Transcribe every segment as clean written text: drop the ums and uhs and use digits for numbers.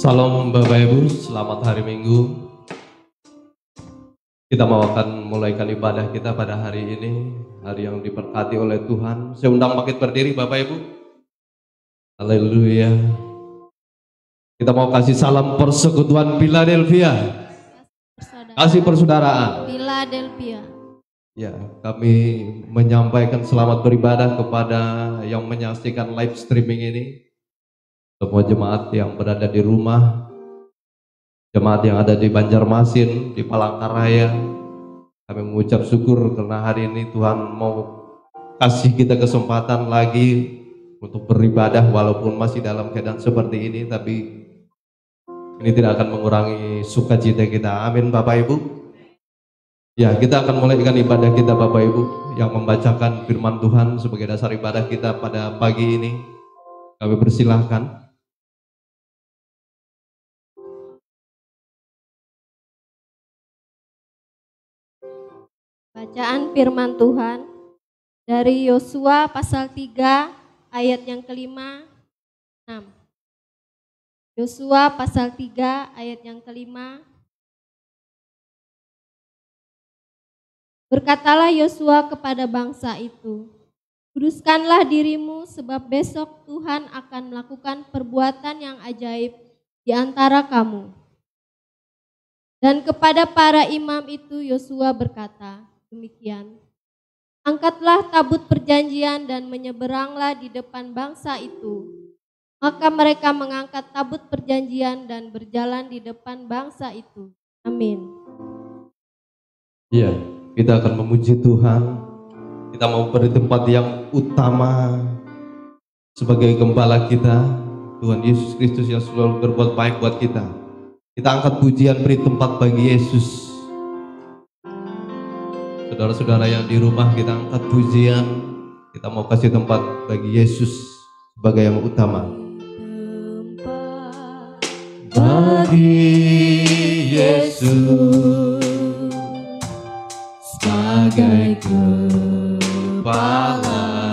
Salam Bapak Ibu, selamat hari Minggu. Kita mau akan mulaikan ibadah kita pada hari ini, hari yang diberkati oleh Tuhan. Saya undang bangkit berdiri Bapak Ibu. Haleluya. Kita mau kasih salam persekutuan Philadelphia. Kasih persaudaraan. Philadelphia. Ya, kami menyampaikan selamat beribadah kepada yang menyaksikan live streaming ini. Semua jemaat yang berada di rumah, jemaat yang ada di Banjarmasin, di Palangkaraya, kami mengucap syukur karena hari ini Tuhan mau kasih kita kesempatan lagi untuk beribadah walaupun masih dalam keadaan seperti ini, tapi ini tidak akan mengurangi sukacita kita. Amin Bapak Ibu. Ya, kita akan mulaikan ibadah kita Bapak Ibu yang membacakan firman Tuhan sebagai dasar ibadah kita pada pagi ini. Kami persilahkan. Bacaan firman Tuhan dari Yosua pasal 3 ayat yang kelima, 6. Yosua pasal 3 ayat yang kelima. Berkatalah Yosua kepada bangsa itu, kuduskanlah dirimu sebab besok Tuhan akan melakukan perbuatan yang ajaib di antara kamu. Dan kepada para imam itu Yosua berkata, demikian, angkatlah tabut perjanjian dan menyeberanglah di depan bangsa itu. Maka mereka mengangkat tabut perjanjian dan berjalan di depan bangsa itu. Amin. Ya, kita akan memuji Tuhan. Kita mau beri tempat yang utama sebagai gembala kita, Tuhan Yesus Kristus yang selalu berbuat baik buat kita. Kita angkat pujian, beri tempat bagi Yesus. Saudara-saudara yang di rumah, kita angkat pujian. Kita mau kasih tempat bagi Yesus sebagai yang utama. Bagi Yesus sebagai kepala,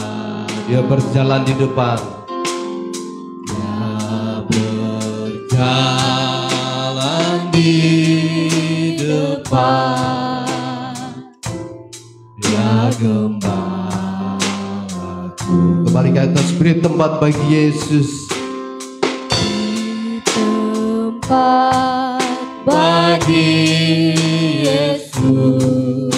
Dia berjalan di depan. Dia berjalan di depan. Gembalaku. Kembali ke atas, beri tempat bagi Yesus. Beri tempat bagi Yesus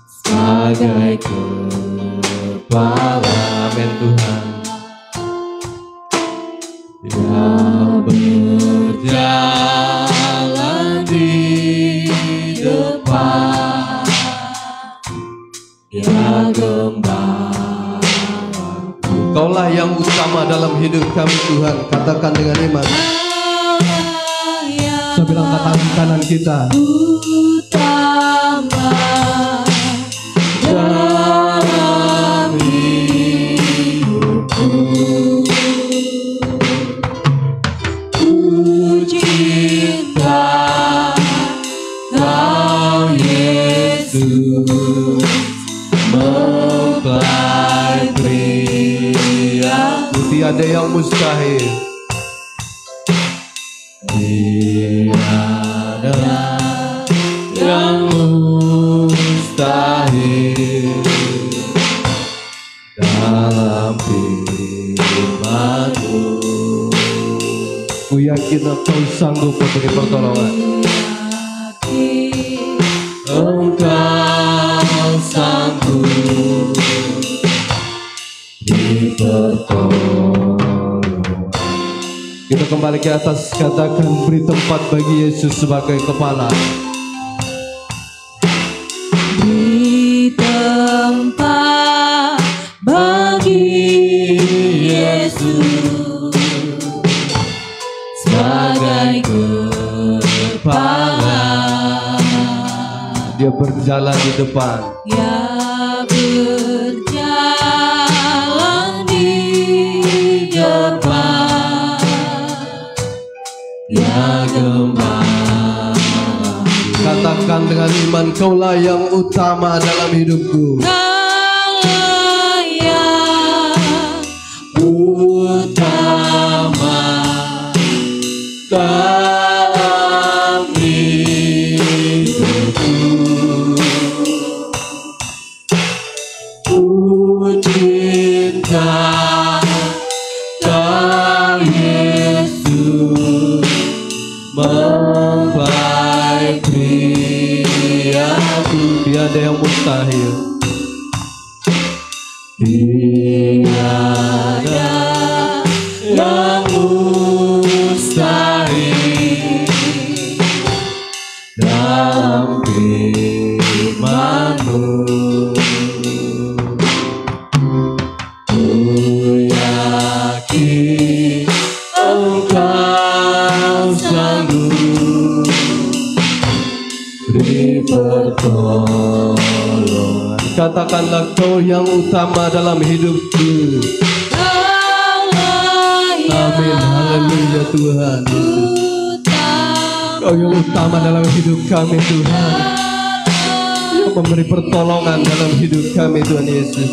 sebagai kepala. Amin Tuhan. Dia berjalan di depan. Ya gembalaku. Kaulah yang utama dalam hidup kami Tuhan. Katakan dengan iman. Sambil angkat tangan kanan kita. Utama dalam hidupku. Ku cinta Kau Yesus, mempelai pria. Tiada yang mustahil. Tiada yang mustahil dalam firman-Mu. Ku yakin Engkau sanggup memberi pertolongan. Engkau sanggup di pertolongan. Kita kembali ke atas, katakan beri tempat bagi Yesus sebagai kepala. Beri tempat bagi Yesus sebagai kepala. Dia berjalan di depan. Dia berjalan di depan. Dia gembala. Katakan dengan iman, Kaulah yang utama dalam hidupku. Kaulah yang utama dalam hidupku. Ku cinta Kau Yesus, mempelai priaku. Tiada yang mustahil. Tiada yang mustahil dalam firman-Mu. Ku yakin Engkau sanggup beri pertolongan. Katakanlah Kau yang utama dalam hidupku. Amin. Haleluya Tuhan Yesus. Kau yang utama dalam hidup kami Tuhan, yang memberi pertolongan dalam hidup kami Tuhan Yesus.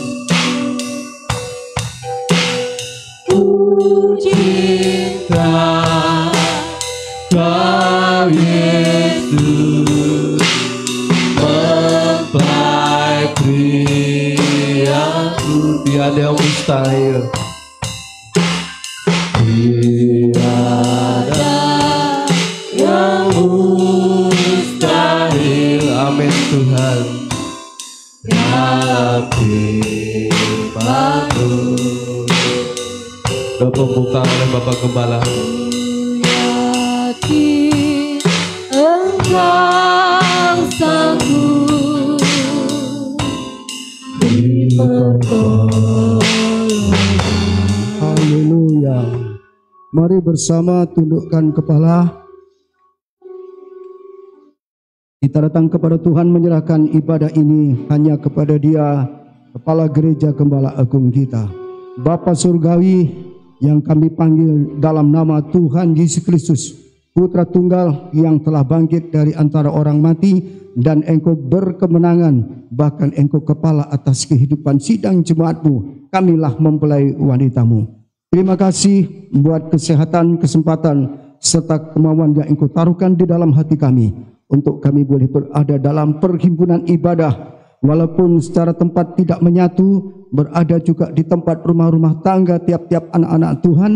Ku cinta Kau Yesus, mempelai priaku. Tiada yang mustahil. Tiada yang mustahil. Amin Tuhan. Dalam firman-Mu. Doa pembuka oleh Bapak Gembala. Yakin Engkau sanggup beri pertolongan. Haleluya. Mari bersama tundukkan kepala. Kita datang kepada Tuhan menyerahkan ibadah ini hanya kepada Dia, Kepala Gereja Gembala Agung kita. Bapa Surgawi yang kami panggil dalam nama Tuhan Yesus Kristus, Putra Tunggal yang telah bangkit dari antara orang mati, dan Engkau berkemenangan, bahkan Engkau kepala atas kehidupan sidang jemaat-Mu. Kamilah mempelai wanita-Mu. Terima kasih buat kesehatan, kesempatan, serta kemauan yang Engkau taruhkan di dalam hati kami, untuk kami boleh berada dalam perhimpunan ibadah, walaupun secara tempat tidak menyatu, berada juga di tempat rumah-rumah tangga tiap-tiap anak-anak Tuhan.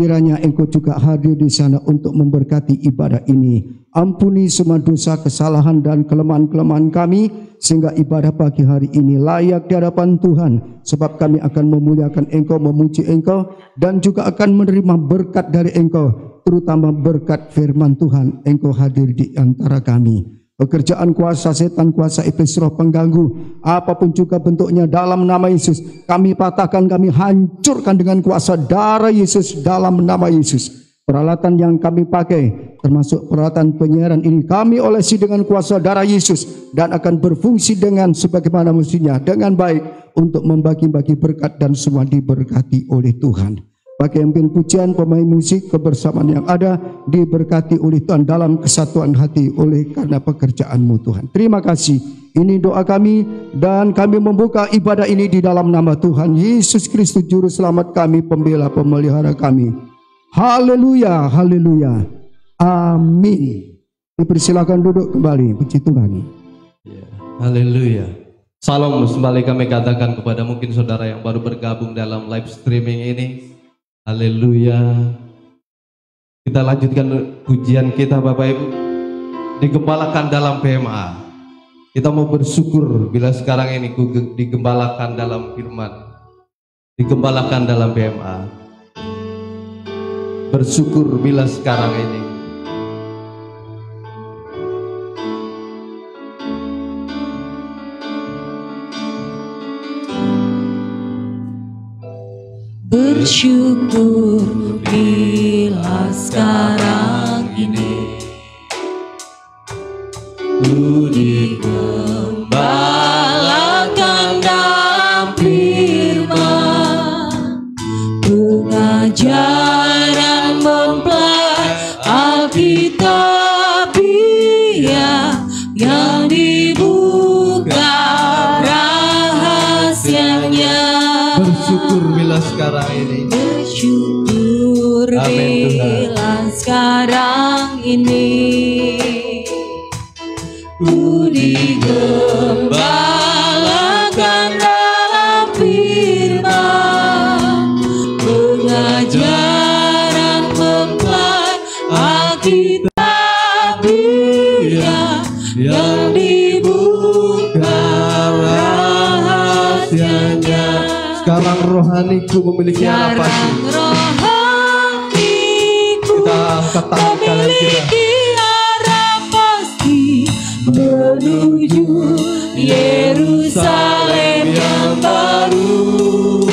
Kiranya Engkau juga hadir di sana untuk memberkati ibadah ini. Ampuni semua dosa, kesalahan dan kelemahan-kelemahan kami, sehingga ibadah pagi hari ini layak di hadapan Tuhan. Sebab kami akan memuliakan Engkau, memuji Engkau, dan juga akan menerima berkat dari Engkau, terutama berkat firman Tuhan. Engkau hadir di antara kami. Pekerjaan kuasa setan, kuasa iblis, roh pengganggu, apapun juga bentuknya, dalam nama Yesus kami patahkan, kami hancurkan dengan kuasa darah Yesus, dalam nama Yesus. Peralatan yang kami pakai, termasuk peralatan penyiaran ini, kami olesi dengan kuasa darah Yesus, dan akan berfungsi dengan sebagaimana mestinya, dengan baik, untuk membagi-bagi berkat, dan semua diberkati oleh Tuhan. Bagi pemimpin pujian, pemain musik, kebersamaan yang ada diberkati oleh Tuhan dalam kesatuan hati oleh karena pekerjaan-Mu Tuhan. Terima kasih. Ini doa kami, dan kami membuka ibadah ini di dalam nama Tuhan Yesus Kristus, Juru Selamat kami, Pembela, Pemelihara kami. Haleluya, haleluya, amin. Dipersilakan duduk kembali. Puji Tuhan. Haleluya. Salam kembali kami katakan kepada mungkin saudara yang baru bergabung dalam live streaming ini. Haleluya. Kita lanjutkan pujian kita Bapak Ibu. Digembalakan dalam PMA. Kita mau bersyukur bila sekarang ini digembalakan dalam firman. Digembalakan dalam PMA. Bersyukur bila sekarang ini. Bersyukur bila sekarang ini ku digembalakan dalam firman, pengajaran mempelai Alkitabiah yang dibuka rahasianya. Bersyukur bila sekarang ini. Bersyukur Amin, Tuhan. bila sekarang Ku digembalakan dalam firman, pengajaran mempelai Alkitab dia yang dibuka rahasianya. Sekarang rohaniku memiliki arah pasti. Kita angkat tangan kanan kita. Menuju Yerusalem yang baru.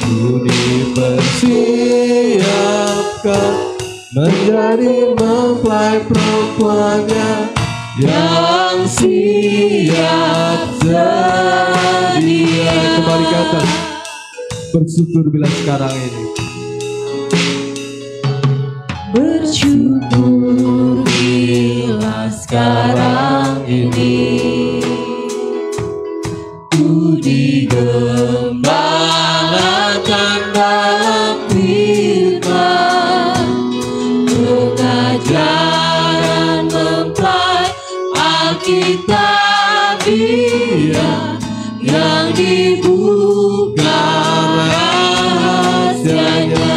Ku dipersiapkan menjadi mempelai perempuannya yang siap sedia. Kembali ke atas. Bersyukur bila sekarang ini. Bersyukur bila sekarang ini ku digembalakan dalam firman, pengajaran mempelai Alkitab dia yang dibuka rahasianya.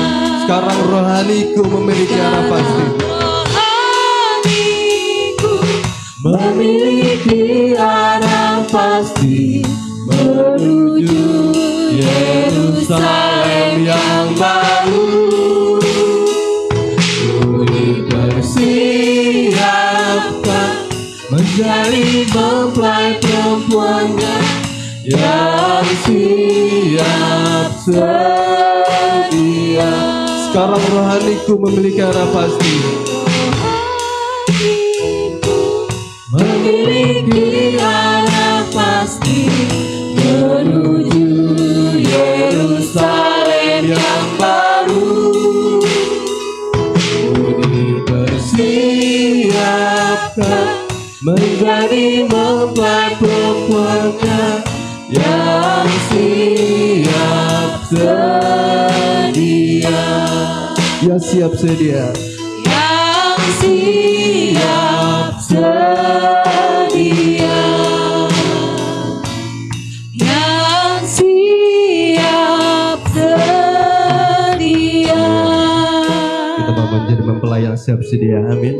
Sekarang rohaniku memiliki arah pasti. Rohaniku memiliki arah pasti menuju Yerusalem yang baru. Ku dipersiapkan menjadi mempelai perempuannya yang siap sedia. Sekarang rohaniku memiliki arah pasti. Memiliki arah pasti menuju Yerusalem yang baru. Ku dipersiapkan menjadi mempelai perempuannya yang siap sedia. Ya siap sedia. Yang siap sedia. Yang siap sedia. Kita mau menjadi mempelai yang siap sedia. Amin.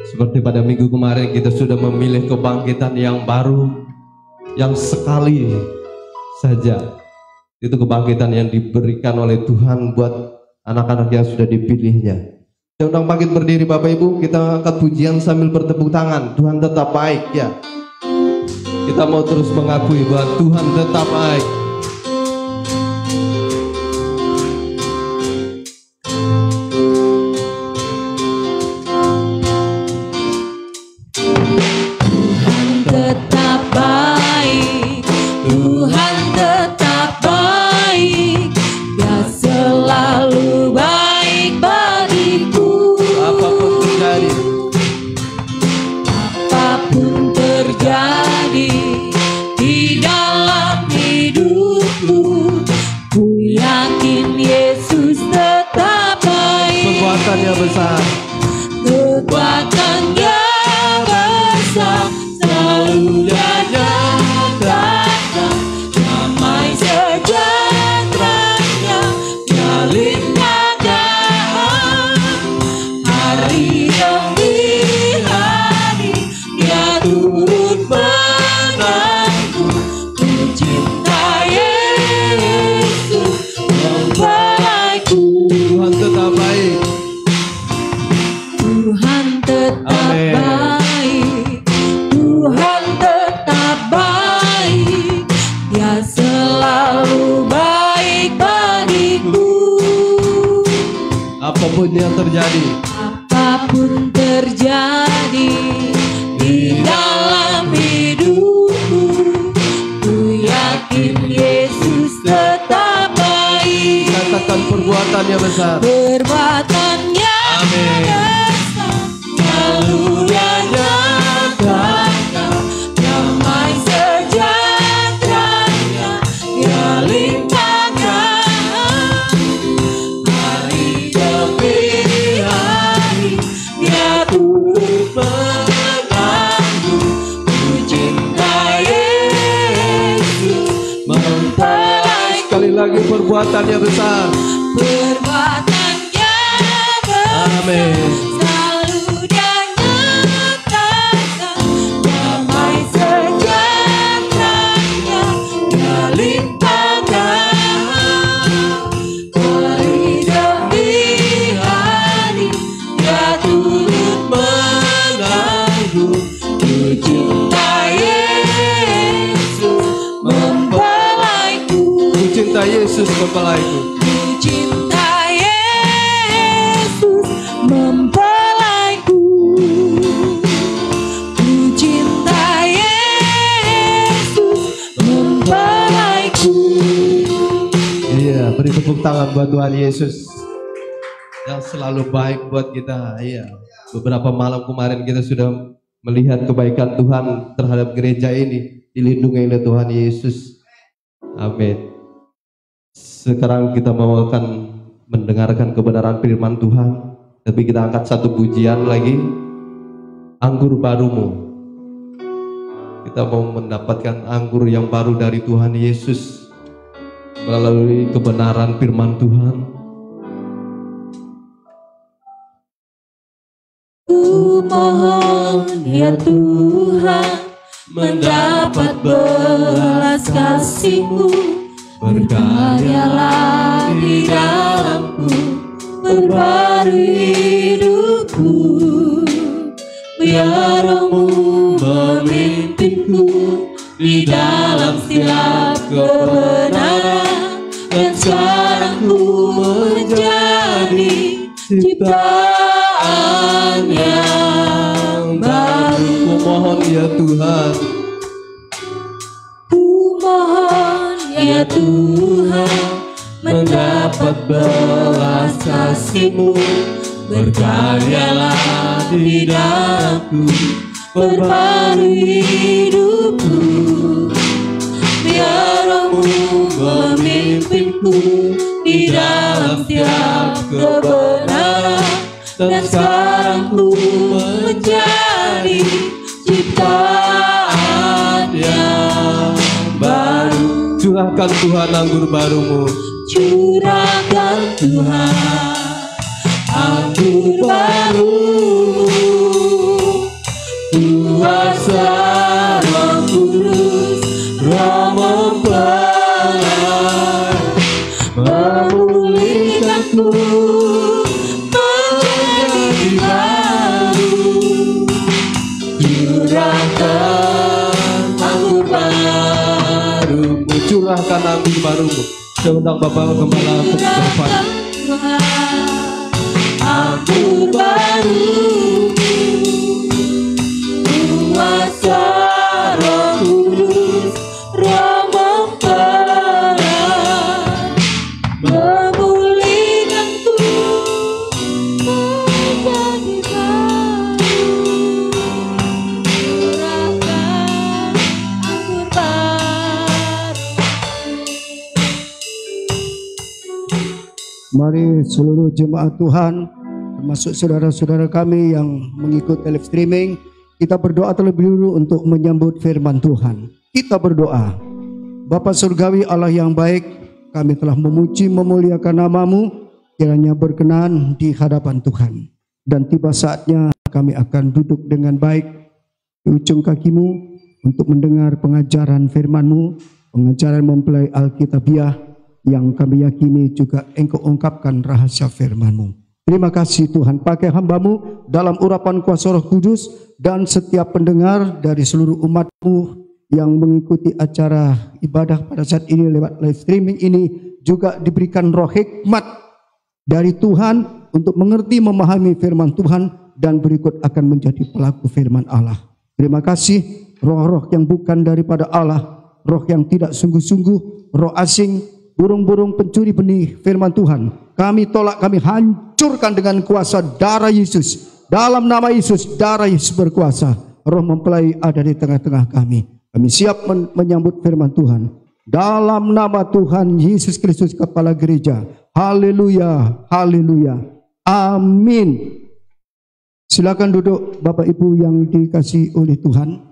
Seperti pada minggu kemarin kita sudah memilih kebangkitan yang baru, yang sekali saja. Itu kebangkitan yang diberikan oleh Tuhan buat anak-anak yang sudah dipilihnya. Saya undang bangkit berdiri Bapak Ibu. Kita angkat pujian sambil bertepuk tangan. Tuhan tetap baik ya. Kita mau terus mengakui bahwa Tuhan tetap baik. Tuhan tetap baik, Tuhan tetap baik, Dia selalu baik bagiku. Apapun terjadi, Apapun terjadi di dalam hidupku, ku yakin Yesus tetap baik. kekuatannya besar. Kekuatannya besar, selalu Dia nyatakan damai sejahteranya, Dia limpahkan hari demi hari, Dia turut menangku. Ku cinta Yesus mempelaiku. Tuhan tetap baik. Tuhan tetap Amin. baik, Tuhan tetap baik, Dia selalu baik bagiku. Apapun yang terjadi, Apapun terjadi di dalam hidupku, ku yakin Yesus tetap baik. katakan perbuatannya besar. Perbuatannya Amin. besar, selalu Dia nyatakan damai sejahteranya, Dia limpahkan hari demi hari, Dia perbuatannya besar. Perbuatannya Amin. selalu dia nyatakan, damai sejahteranya dia limpahkan. Hari demi hari dia turut menanggung. Ku cinta Yesus mempelaiku. Ku cinta Yesus mempelaiku. Ku cinta Yesus mempelaiku. Ku cinta Yesus mempelaiku. Iya, beri tepuk tangan buat Tuhan Yesus yang selalu baik buat kita. Iya, beberapa malam kemarin kita sudah melihat kebaikan Tuhan terhadap gereja ini, dilindungi oleh Tuhan Yesus. Amin. Sekarang kita mau akan mendengarkan kebenaran firman Tuhan, tapi kita angkat satu pujian lagi, anggur barumu. Kita mau mendapatkan anggur yang baru dari Tuhan Yesus melalui kebenaran firman Tuhan. Ku mohon ya Tuhan, mendapat belas kasih-Mu, berkaryalah di dalamku, perbarui hidupku. Biar Roh-Mu memimpinku di dalam setiap kebenaran, dan sekarang ku menjadi ciptaan yang baru. Ku mohon ya Tuhan, Ku mohon ya Tuhan, mendapat belas kasih-Mu, berkaryalah di dalamku, perbarui hidupku. Biar Roh-Mu memimpinku di dalam setiap kebenaran, dan sekarang ku menjadi ciptaan yang baru. curahkan Tuhan anggur barumu. Curahkan Tuhan anggur baru, kuasa Roh Kudus, Roh mempelai, memulihkanku menjadi baru. Curahkan anggur barumu, Curahkan anggur barumu. Saya undang Bapak Gembala untuk berdepan. anggur baru, kuasa Roh Kudus, Roh mempelai, memulihkanku menjadi baru. Curahkan anggur baru. Mari seluruh jemaat Tuhan, termasuk saudara-saudara kami yang mengikuti live streaming, kita berdoa terlebih dulu untuk menyambut firman Tuhan. Kita berdoa. Bapa Surgawi, Allah yang baik, kami telah memuji memuliakan nama-Mu, kiranya berkenan di hadapan Tuhan. Dan tiba saatnya kami akan duduk dengan baik di ujung kaki-Mu untuk mendengar pengajaran firman-Mu, pengajaran mempelai Alkitabiah, yang kami yakini juga Engkau ungkapkan rahasia firman-Mu. Terima kasih Tuhan, pakai hamba-Mu dalam urapan kuasa Roh Kudus, dan setiap pendengar dari seluruh umat-Mu yang mengikuti acara ibadah pada saat ini lewat live streaming ini juga diberikan roh hikmat dari Tuhan untuk mengerti memahami firman Tuhan dan berikut akan menjadi pelaku firman Allah. Terima kasih roh-roh yang bukan daripada Allah, roh yang tidak sungguh-sungguh, roh asing, burung-burung pencuri benih firman Tuhan, kami tolak, kami hancurkan dengan kuasa darah Yesus. Dalam nama Yesus, darah Yesus berkuasa. Roh mempelai ada di tengah-tengah kami. Kami siap menyambut firman Tuhan. Dalam nama Tuhan Yesus Kristus, Kepala Gereja. Haleluya, haleluya, amin. Silakan duduk Bapak Ibu yang dikasihi oleh Tuhan.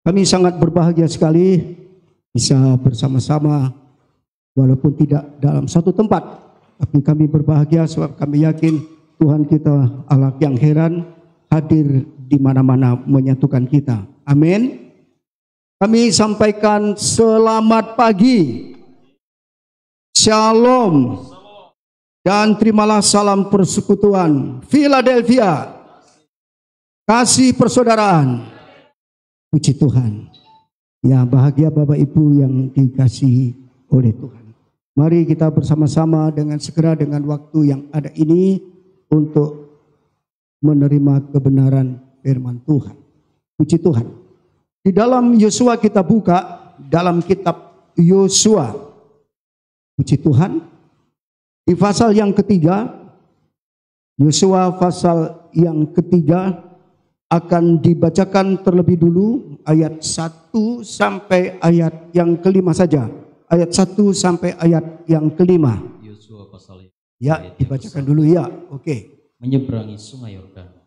Kami sangat berbahagia sekali bisa bersama-sama walaupun tidak dalam satu tempat, tapi kami berbahagia sebab kami yakin Tuhan kita Allah yang heran hadir di mana-mana menyatukan kita. Amin. Kami sampaikan selamat pagi, shalom, dan terimalah salam persekutuan Philadelphia, kasih persaudaraan. Puji Tuhan. Ya, bahagia Bapak Ibu yang dikasihi oleh Tuhan. Mari kita bersama-sama dengan segera dengan waktu yang ada ini untuk menerima kebenaran firman Tuhan. Puji Tuhan. Di dalam Yosua kita buka dalam kitab Yosua. Puji Tuhan. Di pasal yang ketiga, Yosua pasal yang ketiga akan dibacakan terlebih dulu ayat 1 sampai ayat yang kelima saja. Ayat 1 sampai ayat yang kelima. Yosua pasal Ya, dibacakan dulu ya. Oke. Menyeberangi sungai Yordan.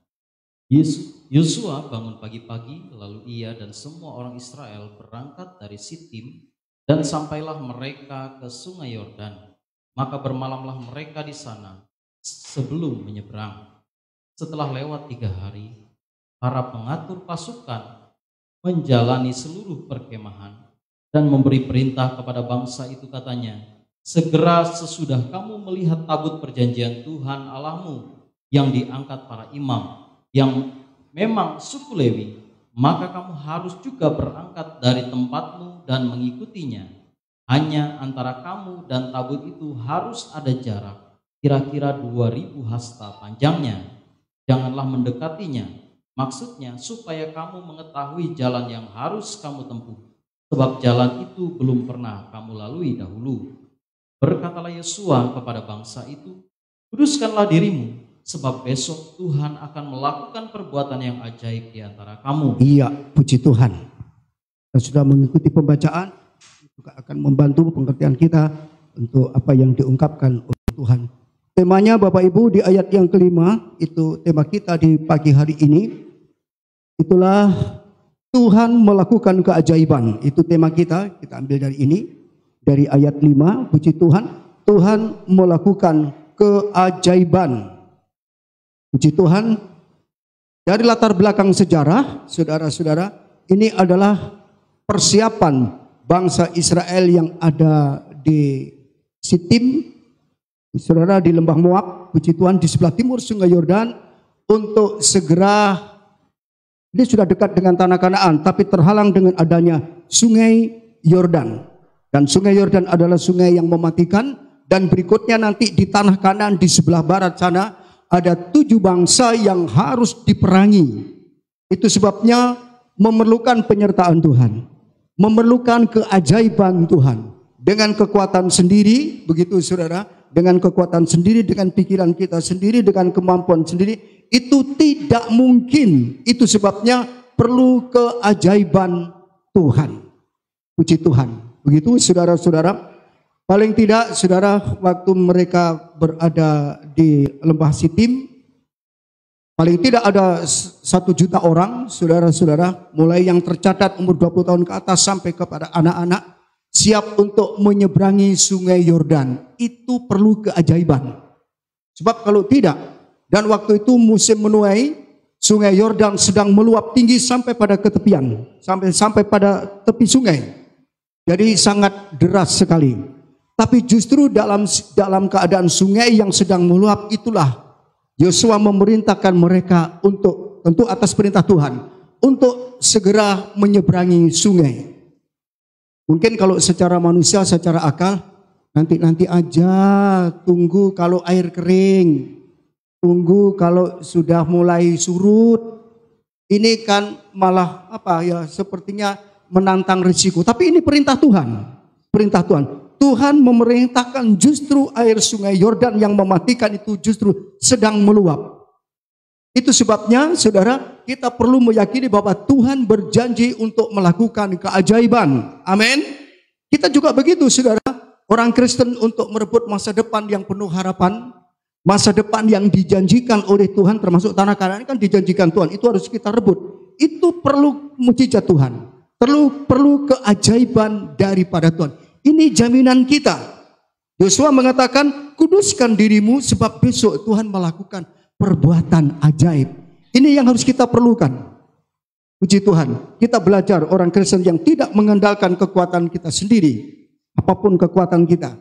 Yosua bangun pagi-pagi, lalu ia dan semua orang Israel berangkat dari Sitim dan sampailah mereka ke sungai Yordan. Maka bermalamlah mereka di sana sebelum menyeberang. Setelah lewat 3 hari, para pengatur pasukan menjalani seluruh perkemahan dan memberi perintah kepada bangsa itu, katanya, segera sesudah kamu melihat tabut perjanjian Tuhan Allahmu yang diangkat para imam yang memang suku Lewi, maka kamu harus juga berangkat dari tempatmu dan mengikutinya. Hanya antara kamu dan tabut itu harus ada jarak kira-kira 2000 hasta panjangnya. Janganlah mendekatinya. Maksudnya supaya kamu mengetahui jalan yang harus kamu tempuh, sebab jalan itu belum pernah kamu lalui dahulu. Berkatalah Yosua kepada bangsa itu, kuduskanlah dirimu, sebab besok Tuhan akan melakukan perbuatan yang ajaib di antara kamu. Iya, puji Tuhan. Kita sudah mengikuti pembacaan, juga akan membantu pengertian kita untuk apa yang diungkapkan oleh Tuhan. Temanya Bapak Ibu di ayat yang kelima, itu tema kita di pagi hari ini. Itulah Tuhan melakukan keajaiban. Itu tema kita ambil dari ini. Dari ayat 5, puji Tuhan. Tuhan melakukan keajaiban. Puji Tuhan. Dari latar belakang sejarah, saudara-saudara, ini adalah persiapan bangsa Israel yang ada di Sitim, saudara, di lembah Moab, puji Tuhan, di sebelah timur sungai Yordan, untuk segera, ini sudah dekat dengan tanah Kanaan, tapi terhalang dengan adanya sungai Yordan. Dan sungai Yordan adalah sungai yang mematikan, dan berikutnya nanti di tanah Kanaan di sebelah barat sana ada 7 bangsa yang harus diperangi. Itu sebabnya memerlukan penyertaan Tuhan, memerlukan keajaiban Tuhan. Dengan kekuatan sendiri, begitu saudara, dengan kekuatan sendiri, dengan pikiran kita sendiri, dengan kemampuan sendiri, itu tidak mungkin. Itu sebabnya perlu keajaiban Tuhan. Puji Tuhan. Begitu saudara-saudara. Paling tidak saudara, waktu mereka berada di lembah Sitim, paling tidak ada 1 juta orang, saudara-saudara, mulai yang tercatat umur 20 tahun ke atas sampai kepada anak-anak, siap untuk menyeberangi sungai Yordan. Itu perlu keajaiban. Sebab kalau tidak, dan waktu itu musim menuai, sungai Yordan sedang meluap tinggi sampai pada ketepian, sampai pada tepi sungai. Jadi sangat deras sekali. Tapi justru dalam keadaan sungai yang sedang meluap itulah Yosua memerintahkan mereka untuk, tentu atas perintah Tuhan, untuk segera menyeberangi sungai. Mungkin kalau secara manusia, secara akal, nanti aja, tunggu kalau air kering, tunggu kalau sudah mulai surut. Ini kan malah sepertinya menantang risiko. Tapi ini perintah Tuhan. Perintah Tuhan. Tuhan memerintahkan justru air sungai Yordan yang mematikan itu justru sedang meluap. Itu sebabnya saudara, kita perlu meyakini bahwa Tuhan berjanji untuk melakukan keajaiban. Amin. Kita juga begitu saudara. Orang Kristen untuk merebut masa depan yang penuh harapan. Masa depan yang dijanjikan oleh Tuhan, termasuk tanah Kanaan kan dijanjikan Tuhan. Itu harus kita rebut. Itu perlu mujizat Tuhan. Perlu keajaiban daripada Tuhan. Ini jaminan kita. Yosua mengatakan, kuduskan dirimu sebab besok Tuhan melakukan perbuatan ajaib. Ini yang harus kita perlukan. Puji Tuhan, kita belajar orang Kristen yang tidak mengandalkan kekuatan kita sendiri, apapun kekuatan kita,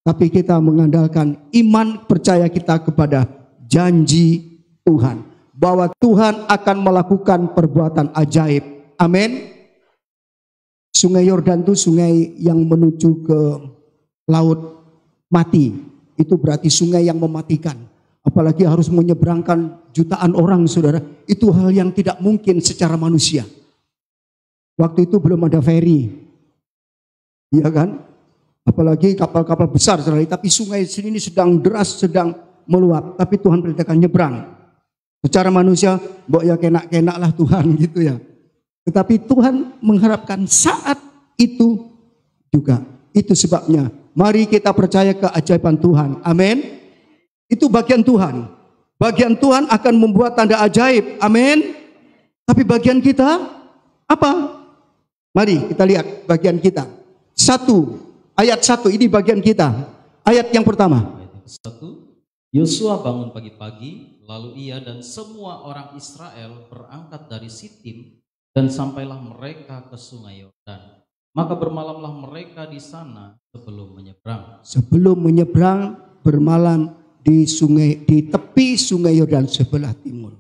tapi kita mengandalkan iman percaya kita kepada janji Tuhan, bahwa Tuhan akan melakukan perbuatan ajaib. Amin. Sungai Yordan itu sungai yang menuju ke laut mati. Itu berarti sungai yang mematikan. Apalagi harus menyeberangkan jutaan orang, saudara. Itu hal yang tidak mungkin secara manusia. Waktu itu belum ada ferry. Iya kan? Apalagi kapal-kapal besar, saudara. Tapi sungai sini sedang deras, sedang meluap. Tapi Tuhan perintahkan nyebrang. Secara manusia, mbok ya kenak-kenak lah Tuhan gitu ya. Tetapi Tuhan mengharapkan saat itu juga. Itu sebabnya mari kita percaya keajaiban Tuhan. Amin. Itu bagian Tuhan. Bagian Tuhan akan membuat tanda ajaib. Amin. Tapi bagian kita apa? Mari kita lihat bagian kita. 1 ayat 1 ini bagian kita. Ayat yang pertama. Ayat 1. Yosua bangun pagi-pagi, lalu ia dan semua orang Israel berangkat dari Sitim dan sampailah mereka ke sungai Yordan. Maka bermalamlah mereka di sana sebelum menyeberang. Sebelum menyeberang, bermalam di tepi sungai Yordan sebelah timur.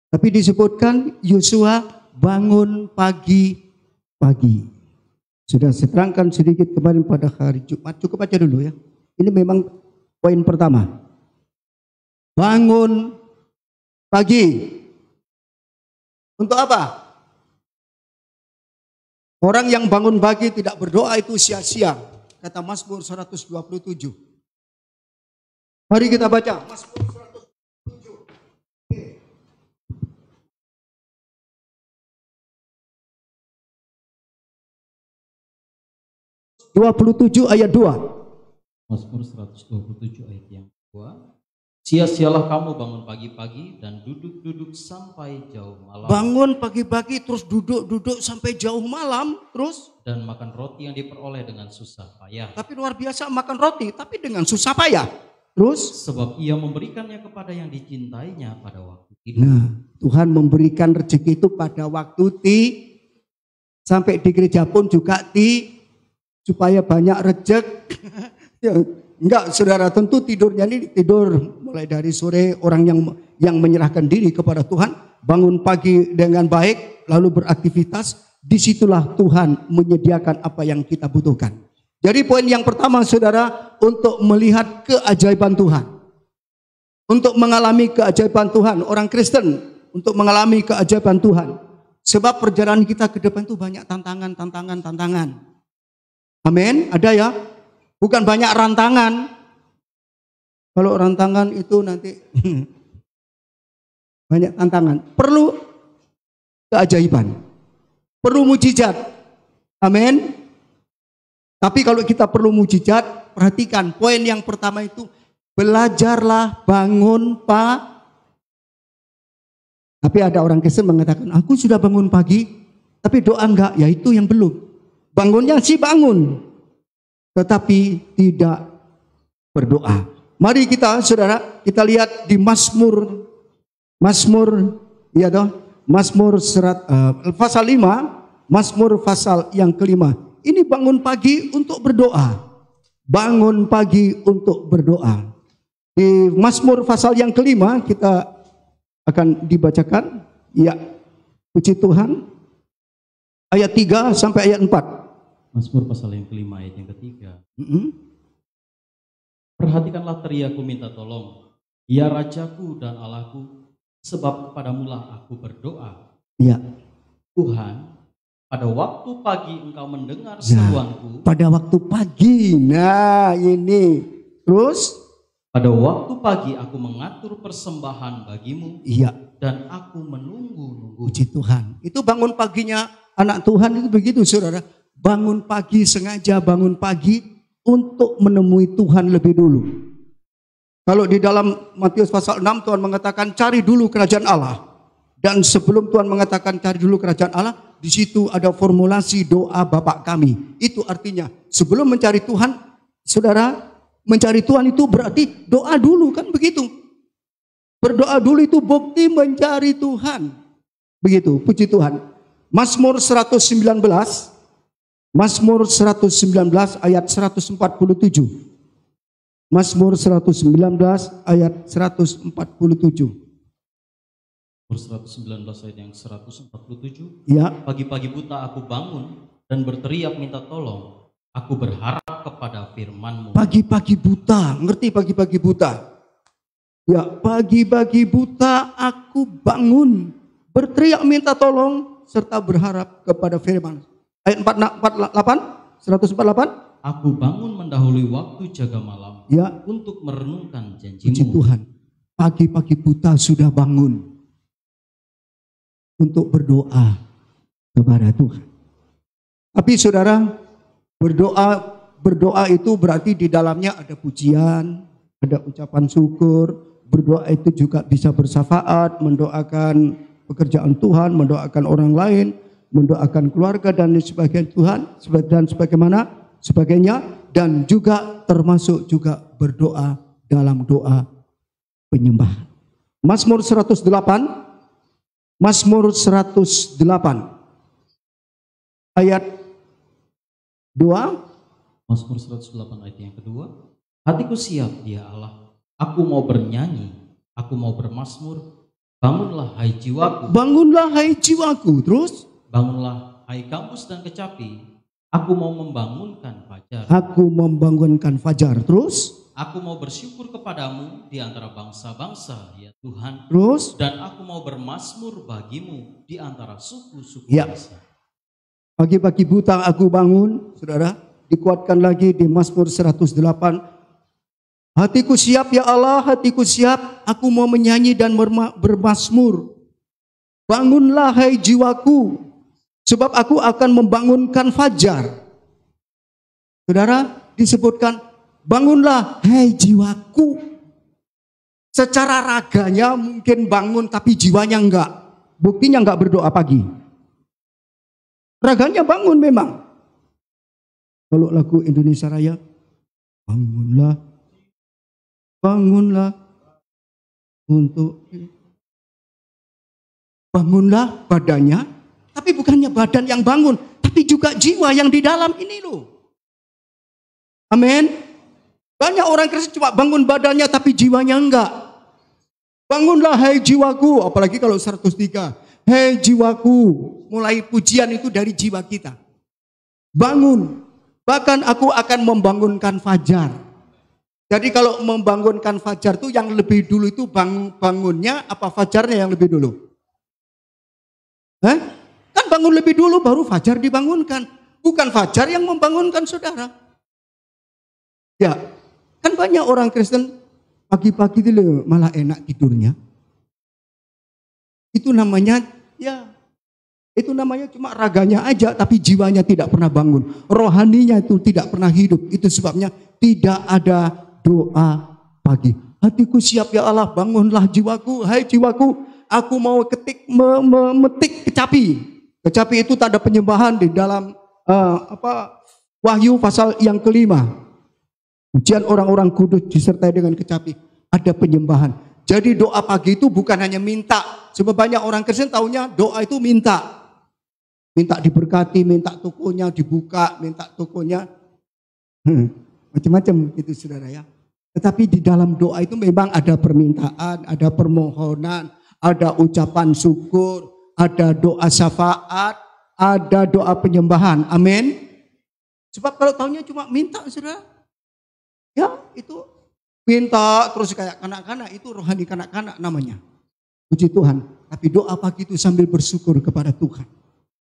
Tapi disebutkan Yosua bangun pagi-pagi. Sudah saya terangkan sedikit kemarin pada hari Jumat. Cukup aja dulu ya. Ini memang poin pertama. Bangun pagi. Untuk apa? Orang yang bangun pagi tidak berdoa itu sia-sia. Kata Mazmur 127. Mari kita baca. Mazmur 127 ayat 2. Mazmur 127 ayat yang 2. Sia-sialah kamu bangun pagi-pagi dan duduk-duduk sampai jauh malam. Bangun pagi-pagi terus duduk-duduk sampai jauh malam terus. Dan makan roti yang diperoleh dengan susah payah. Tapi luar biasa makan roti tapi dengan susah payah. Terus. Sebab ia memberikannya kepada yang dicintainya pada waktu tidur. Nah, Tuhan memberikan rezeki itu pada waktu sampai di gereja pun juga supaya banyak rezeki. Ya, enggak, saudara, tentu tidurnya ini tidur mulai dari sore. Orang yang menyerahkan diri kepada Tuhan, bangun pagi dengan baik, lalu beraktivitas, disitulah Tuhan menyediakan apa yang kita butuhkan. Jadi poin yang pertama, saudara, untuk melihat keajaiban Tuhan, untuk mengalami keajaiban Tuhan, orang Kristen untuk mengalami keajaiban Tuhan. Sebab perjalanan kita ke depan itu banyak tantangan. Amin, ada ya? Bukan banyak rantangan. Kalau rantangan itu nanti banyak tantangan. Perlu keajaiban. Perlu mujizat. Amin. Tapi kalau kita perlu mujizat, perhatikan poin yang pertama itu, belajarlah bangun Tapi ada orang Kristen mengatakan, aku sudah bangun pagi, tapi doa enggak, ya itu yang belum. Bangunnya sih bangun, tetapi tidak berdoa. Mari kita, saudara, kita lihat di Mazmur, ya toh, Mazmur pasal 5, Mazmur pasal yang kelima. Ini bangun pagi untuk berdoa. Bangun pagi untuk berdoa. Di Mazmur pasal yang kelima kita akan dibacakan. Ya, puji Tuhan. Ayat 3 sampai ayat 4. Mazmur pasal yang kelima ayat yang ketiga. Perhatikanlah teriaku minta tolong, ya Rajaku dan Allahku, sebab kepadamulah aku berdoa. Ya. Tuhan, pada waktu pagi engkau mendengar seruanku. Pada waktu pagi, nah ini. Terus? Pada waktu pagi aku mengatur persembahan bagimu. Iya. Dan aku menunggu-nunggu. Puji Tuhan. Itu bangun paginya anak Tuhan itu begitu, saudara. Bangun pagi, sengaja bangun pagi untuk menemui Tuhan lebih dulu. Kalau di dalam Matius pasal 6 Tuhan mengatakan cari dulu kerajaan Allah. Dan sebelum Tuhan mengatakan cari dulu kerajaan Allah, Di situ ada formulasi doa Bapa kami. Itu artinya sebelum mencari Tuhan, saudara, mencari Tuhan itu berarti doa dulu, kan begitu. Berdoa dulu itu bukti mencari Tuhan. Begitu, puji Tuhan. Mazmur 119, Mazmur 119 ayat 147. Mazmur 119 ayat 147. Mazmur 119 ayat yang 147. Ya. Pagi-pagi buta aku bangun dan berteriak minta tolong. Aku berharap kepada firman-Mu. Pagi-pagi buta, ngerti pagi-pagi buta? Ya, pagi-pagi buta aku bangun, berteriak minta tolong serta berharap kepada firman. Ayat 148. Aku bangun mendahului waktu jaga malam, Ya, untuk merenungkan puji janji-Mu. Tuhan. Pagi-pagi buta sudah bangun untuk berdoa kepada Tuhan. Tapi saudara, berdoa itu berarti di dalamnya ada pujian, ada ucapan syukur. Berdoa itu juga bisa bersyafaat, mendoakan pekerjaan Tuhan, mendoakan orang lain, mendoakan keluarga dan sebagainya Tuhan, dan sebagainya, dan juga termasuk juga berdoa dalam doa penyembahan. Mazmur 108 ayat 2. Mazmur 108 ayat yang kedua. Hatiku siap, dia Allah. Aku mau bernyanyi, aku mau bermazmur. Bangunlah hai jiwaku. Bangunlah hai jiwaku. Terus? Bangunlah hai gambus dan kecapi. Aku mau membangunkan fajar. Aku membangunkan fajar. Terus? Aku mau bersyukur kepadamu di antara bangsa-bangsa, ya Tuhan. Terus? Dan aku mau bermazmur bagimu di antara suku-suku Ya. bangsa. Pagi-pagi buta aku bangun, saudara. Dikuatkan lagi di Mazmur 108. Hatiku siap ya Allah, hatiku siap. Aku mau menyanyi dan bermazmur. Bangunlah hai jiwaku, sebab aku akan membangunkan fajar. Saudara, disebutkan bangunlah hai jiwaku. Secara raganya mungkin bangun tapi jiwanya enggak. Buktinya enggak berdoa pagi. Raganya bangun memang. Kalau lagu Indonesia Raya, bangunlah, bangunlah untuk bangunlah badannya, tapi bukannya badan yang bangun, tapi juga jiwa yang di dalam ini loh. Amin. Banyak orang Kristen cuma bangun badannya tapi jiwanya enggak. Bangunlah hai jiwaku, apalagi kalau 103. Hei jiwaku, mulai pujian itu dari jiwa kita. Bangun, bahkan aku akan membangunkan fajar. Jadi kalau membangunkan fajar itu yang lebih dulu itu bangunnya apa fajarnya yang lebih dulu? Kan bangun lebih dulu baru fajar dibangunkan. Bukan fajar yang membangunkan saudara. Ya, kan banyak orang Kristen pagi-pagi itu malah enak tidurnya. Itu namanya cuma raganya aja tapi jiwanya tidak pernah bangun. Rohaninya itu tidak pernah hidup. Itu sebabnya tidak ada doa pagi. Hatiku siap ya Allah, bangunlah jiwaku. Hai jiwaku, aku mau memetik kecapi. Kecapi itu tanda penyembahan di dalam Wahyu pasal yang kelima. Ujian orang-orang kudus disertai dengan kecapi. Ada penyembahan. Jadi doa pagi itu bukan hanya minta. Sebab banyak orang Kristen taunya doa itu minta. Minta diberkati, minta tokonya dibuka, minta tokonya. Macam-macam itu saudara ya. Tetapi di dalam doa itu memang ada permintaan, ada permohonan, ada ucapan syukur, ada doa syafaat, ada doa penyembahan. Amin. Sebab kalau taunya cuma minta saudara, ya itu minta terus kayak kanak-kanak, itu rohani kanak-kanak namanya. Puji Tuhan. Tapi doa pagi itu sambil bersyukur kepada Tuhan.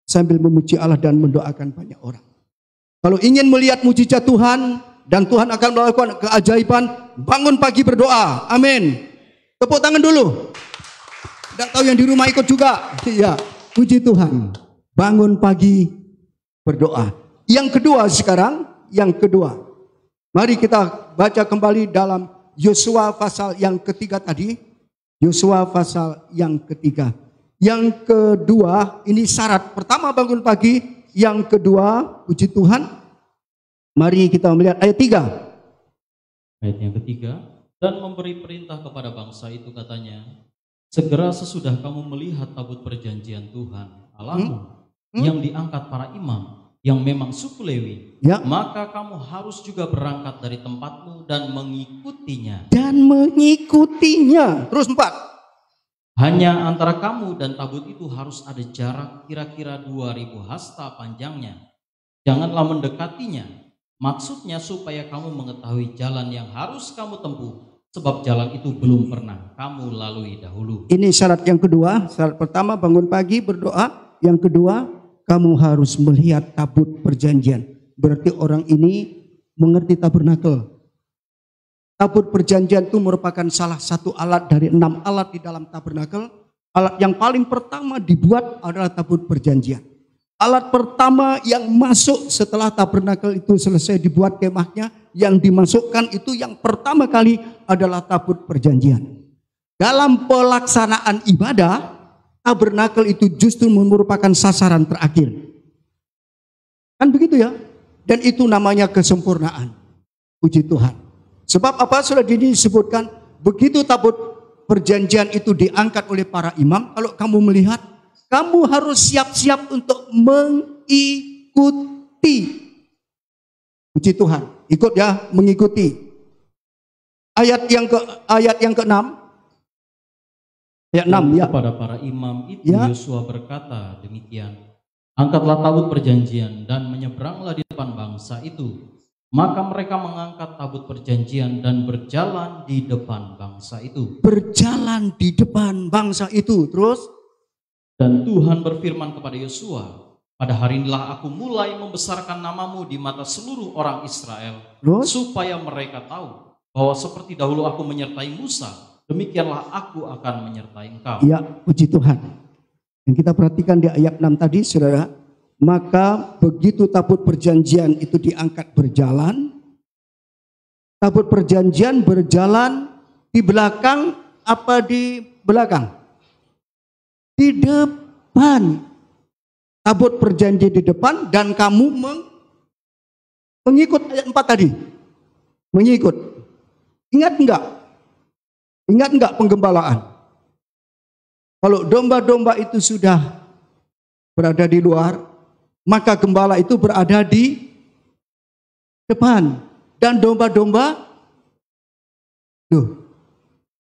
Sambil memuji Allah dan mendoakan banyak orang. Kalau ingin melihat mujizat Tuhan dan Tuhan akan melakukan keajaiban, bangun pagi berdoa. Amin. Tepuk tangan dulu. Tidak tahu yang di rumah ikut juga. Iya, puji Tuhan. Bangun pagi berdoa. Yang kedua sekarang, yang kedua. Mari kita baca kembali dalam Yosua pasal yang ketiga tadi. Yosua pasal yang ketiga. Yang kedua, ini syarat. Pertama bangun pagi, yang kedua, puji Tuhan. Mari kita melihat ayat 3. Ayat yang ketiga, dan memberi perintah kepada bangsa itu katanya, segera sesudah kamu melihat tabut perjanjian Tuhan Allahmu yang diangkat para imam, yang memang suku Lewi, Ya. maka kamu harus juga berangkat dari tempatmu dan mengikutinya. Dan mengikutinya. Terus 4. Hanya antara kamu dan tabut itu harus ada jarak kira-kira 2000 hasta panjangnya. Janganlah mendekatinya. Maksudnya supaya kamu mengetahui jalan yang harus kamu tempuh, sebab jalan itu belum pernah kamu lalui dahulu. Ini syarat yang kedua. Syarat pertama bangun pagi berdoa. Yang kedua, kamu harus melihat tabut perjanjian. Berarti orang ini mengerti tabernakel. Tabut perjanjian itu merupakan salah satu alat dari 6 alat di dalam tabernakel. Alat yang paling pertama dibuat adalah tabut perjanjian. Alat pertama yang masuk setelah tabernakel itu selesai dibuat kemahnya, yang dimasukkan itu yang pertama kali adalah tabut perjanjian. Dalam pelaksanaan ibadah, tabernakel itu justru merupakan sasaran terakhir. Kan begitu ya? Dan itu namanya kesempurnaan. Puji Tuhan. Sebab apa sudah disebutkan, begitu tabut perjanjian itu diangkat oleh para imam, kalau kamu melihat, kamu harus siap-siap untuk mengikuti. Puji Tuhan, ikut ya, mengikuti. Ayat yang ke-6. Ayat 6 ya. Kepada para imam itu Ya. Yosua berkata demikian, angkatlah tabut perjanjian dan menyeberanglah di depan bangsa itu. Maka mereka mengangkat tabut perjanjian dan berjalan di depan bangsa itu. Berjalan di depan bangsa itu. Terus, Dan Tuhan berfirman kepada Yosua, pada hari inilah aku mulai membesarkan namamu di mata seluruh orang Israel, terus. supaya mereka tahu bahwa seperti dahulu aku menyertai Musa, demikianlah aku akan menyertai engkau. Ya, puji Tuhan. Yang kita perhatikan di ayat 6 tadi, saudara. Maka begitu tabut perjanjian itu diangkat berjalan. Tabut perjanjian berjalan di belakang apa di belakang? Di depan. Tabut perjanjian di depan dan kamu mengikut ayat 4 tadi. Mengikut. Ingat enggak? Ingat enggak penggembalaan? Kalau domba-domba itu sudah berada di luar, maka gembala itu berada di depan. Dan domba-domba,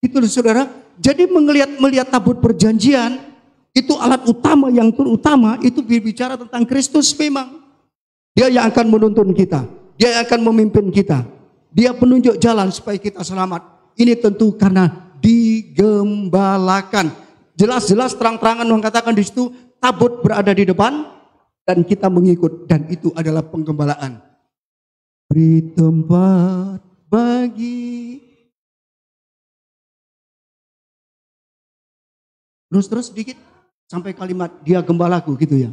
itu saudara. Jadi melihat tabut perjanjian, itu alat utama yang terutama, itu berbicara tentang Kristus memang. Dia yang akan menuntun kita. Dia yang akan memimpin kita. Dia penunjuk jalan supaya kita selamat. Ini tentu karena digembalakan. Jelas-jelas terang-terangan mengatakan di situ, tabut berada di depan, dan kita mengikut, dan itu adalah penggembalaan. Beri tempat bagi. Terus sedikit sampai kalimat dia gembalaku gitu ya.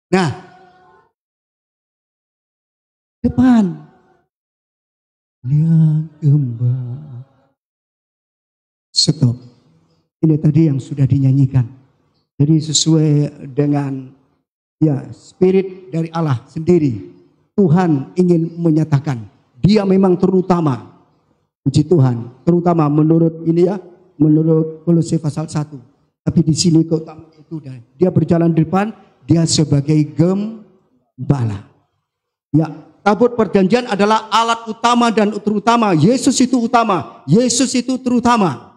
Nah, depan dia gembala. Stop. Ini tadi yang sudah dinyanyikan. Jadi sesuai dengan ya spirit dari Allah sendiri. Tuhan ingin menyatakan dia memang terutama. Puji Tuhan, terutama menurut ini ya, menurut Kolose pasal 1. Tapi di sini keutamaan itu dia berjalan di depan, dia sebagai gembala. Ya, tabut perjanjian adalah alat utama dan terutama. Yesus itu utama, Yesus itu terutama.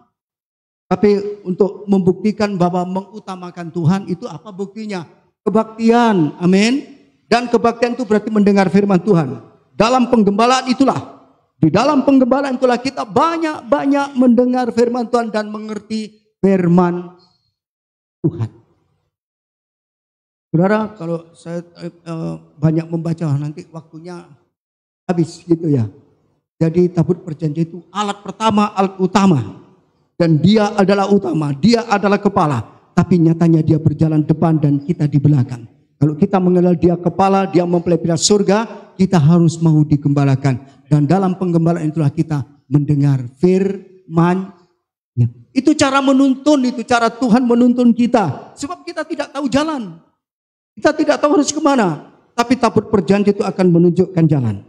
Tapi untuk membuktikan bahwa mengutamakan Tuhan itu apa buktinya? Kebaktian, amin. Dan kebaktian itu berarti mendengar firman Tuhan. Dalam penggembalaan itulah, di dalam penggembalaan itulah kita banyak-banyak mendengar firman Tuhan dan mengerti firman Tuhan. Saudara, kalau saya banyak membaca nanti waktunya habis gitu ya. Jadi tabut perjanjian itu alat pertama, alat utama. Dan dia adalah utama, dia adalah kepala. Tapi nyatanya dia berjalan depan dan kita di belakang. Kalau kita mengenal dia kepala, dia mempelai surga, kita harus mau digembalakan. Dan dalam penggembalaan itulah kita mendengar firman-Nya. Itu cara menuntun, itu cara Tuhan menuntun kita. Sebab kita tidak tahu jalan. Kita tidak tahu harus kemana. Tapi tabut perjanjian itu akan menunjukkan jalan.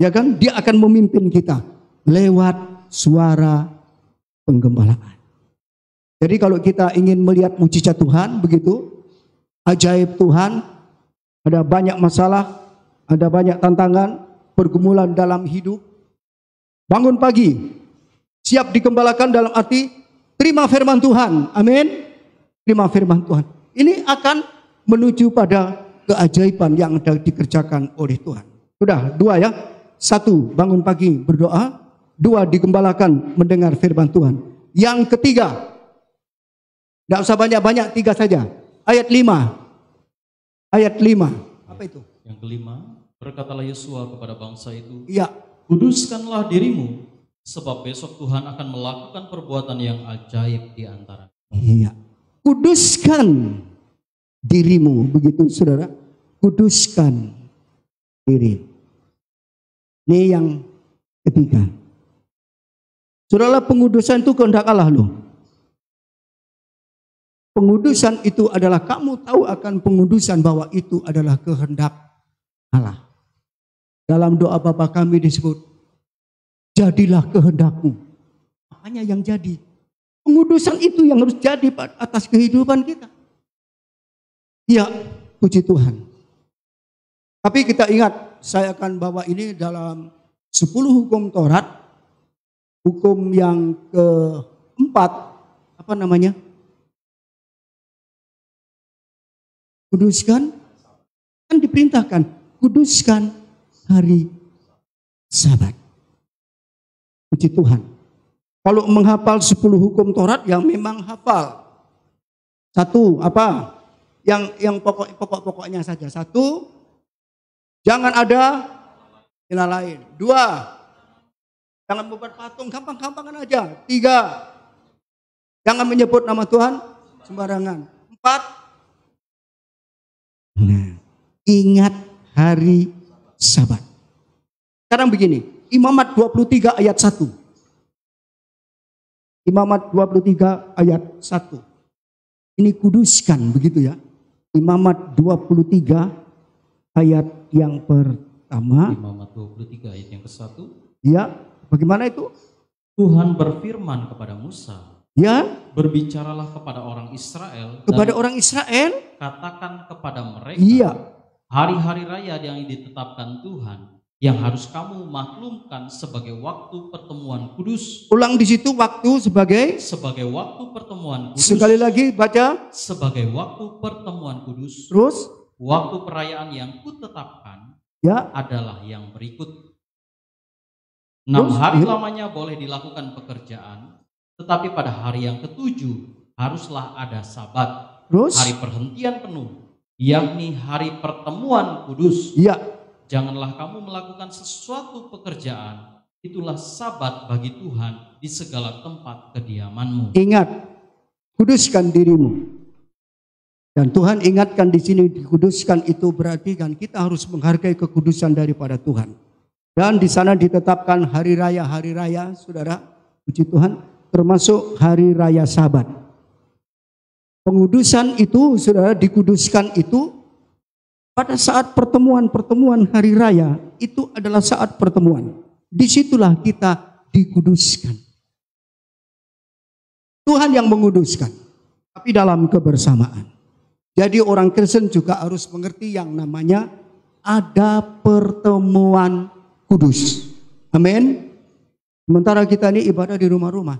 Ya kan? Dia akan memimpin kita lewat suara penggembalaan. Jadi kalau kita ingin melihat mujizat Tuhan, begitu, ajaib Tuhan, ada banyak masalah, ada banyak tantangan, pergumulan dalam hidup. Bangun pagi, siap digembalakan dalam arti terima firman Tuhan. Amin. Terima firman Tuhan. Ini akan menuju pada keajaiban yang ada dikerjakan oleh Tuhan. Sudah, 2 ya. 1, bangun pagi berdoa. 2, digembalakan mendengar firman Tuhan. Yang ketiga, tidak usah banyak-banyak, 3 saja. Ayat 5. Ayat 5. Apa itu? Yang kelima, berkatalah Yosua kepada bangsa itu, Iya. kuduskanlah dirimu, sebab besok Tuhan akan melakukan perbuatan yang ajaib di antara. Iya. Kuduskan dirimu, begitu saudara. Kuduskan diri. Ini yang ketiga. Saudara, pengudusan itu kehendak Allah loh. Pengudusan itu adalah, kamu tahu akan pengudusan bahwa itu adalah kehendak Allah. Dalam doa Bapa kami disebut, jadilah kehendakmu. Makanya yang jadi. Pengudusan itu yang harus jadi atas kehidupan kita. Ya, puji Tuhan. Tapi kita ingat, saya akan bawa ini dalam 10 hukum Taurat. Hukum yang keempat, apa namanya? Kuduskan, kan diperintahkan, kuduskan hari Sabat. Puji Tuhan. Kalau menghafal 10 hukum Taurat yang memang hafal. 1, apa? Yang pokok-pokoknya saja. 1, jangan ada ilah lain. 2, jangan membuat patung, gampang-gampangan aja. 3, jangan menyebut nama Tuhan sembarangan. 4, ingat hari Sabat. Sekarang begini, Imamat 23 ayat 1. Imamat 23 ayat 1. Ini kuduskan, begitu ya. Imamat 23 ayat yang pertama. Imamat 23 ayat yang ke-1. Ya, bagaimana itu? Tuhan berfirman kepada Musa, Ya, berbicaralah kepada orang Israel kepada dan orang Israel. katakan kepada mereka, Iya, hari-hari raya yang ditetapkan Tuhan yang harus kamu maklumkan sebagai waktu pertemuan kudus. ulang di situ waktu sebagai. Sebagai waktu pertemuan kudus. Sekali lagi baca. Sebagai waktu pertemuan kudus. Terus, Waktu perayaan yang kutetapkan ya, adalah yang berikut. 6 Terus, hari iya. lamanya boleh dilakukan pekerjaan, tetapi pada hari yang ke-7 haruslah ada Sabat, terus, hari perhentian penuh, yakni hari pertemuan kudus. ya, Janganlah kamu melakukan sesuatu pekerjaan, itulah Sabat bagi Tuhan di segala tempat kediamanmu. ingat, kuduskan dirimu. Dan Tuhan ingatkan di sini, dikuduskan itu berarti kan kita harus menghargai kekudusan daripada Tuhan. Dan di sana ditetapkan hari raya, saudara, puji Tuhan, termasuk hari raya Sabat. Pengudusan itu, saudara, dikuduskan itu pada saat pertemuan hari raya, itu adalah saat pertemuan. Disitulah kita dikuduskan. Tuhan yang menguduskan, tapi dalam kebersamaan. Jadi orang Kristen juga harus mengerti yang namanya ada pertemuan kudus. Amin. Sementara kita ini ibadah di rumah-rumah,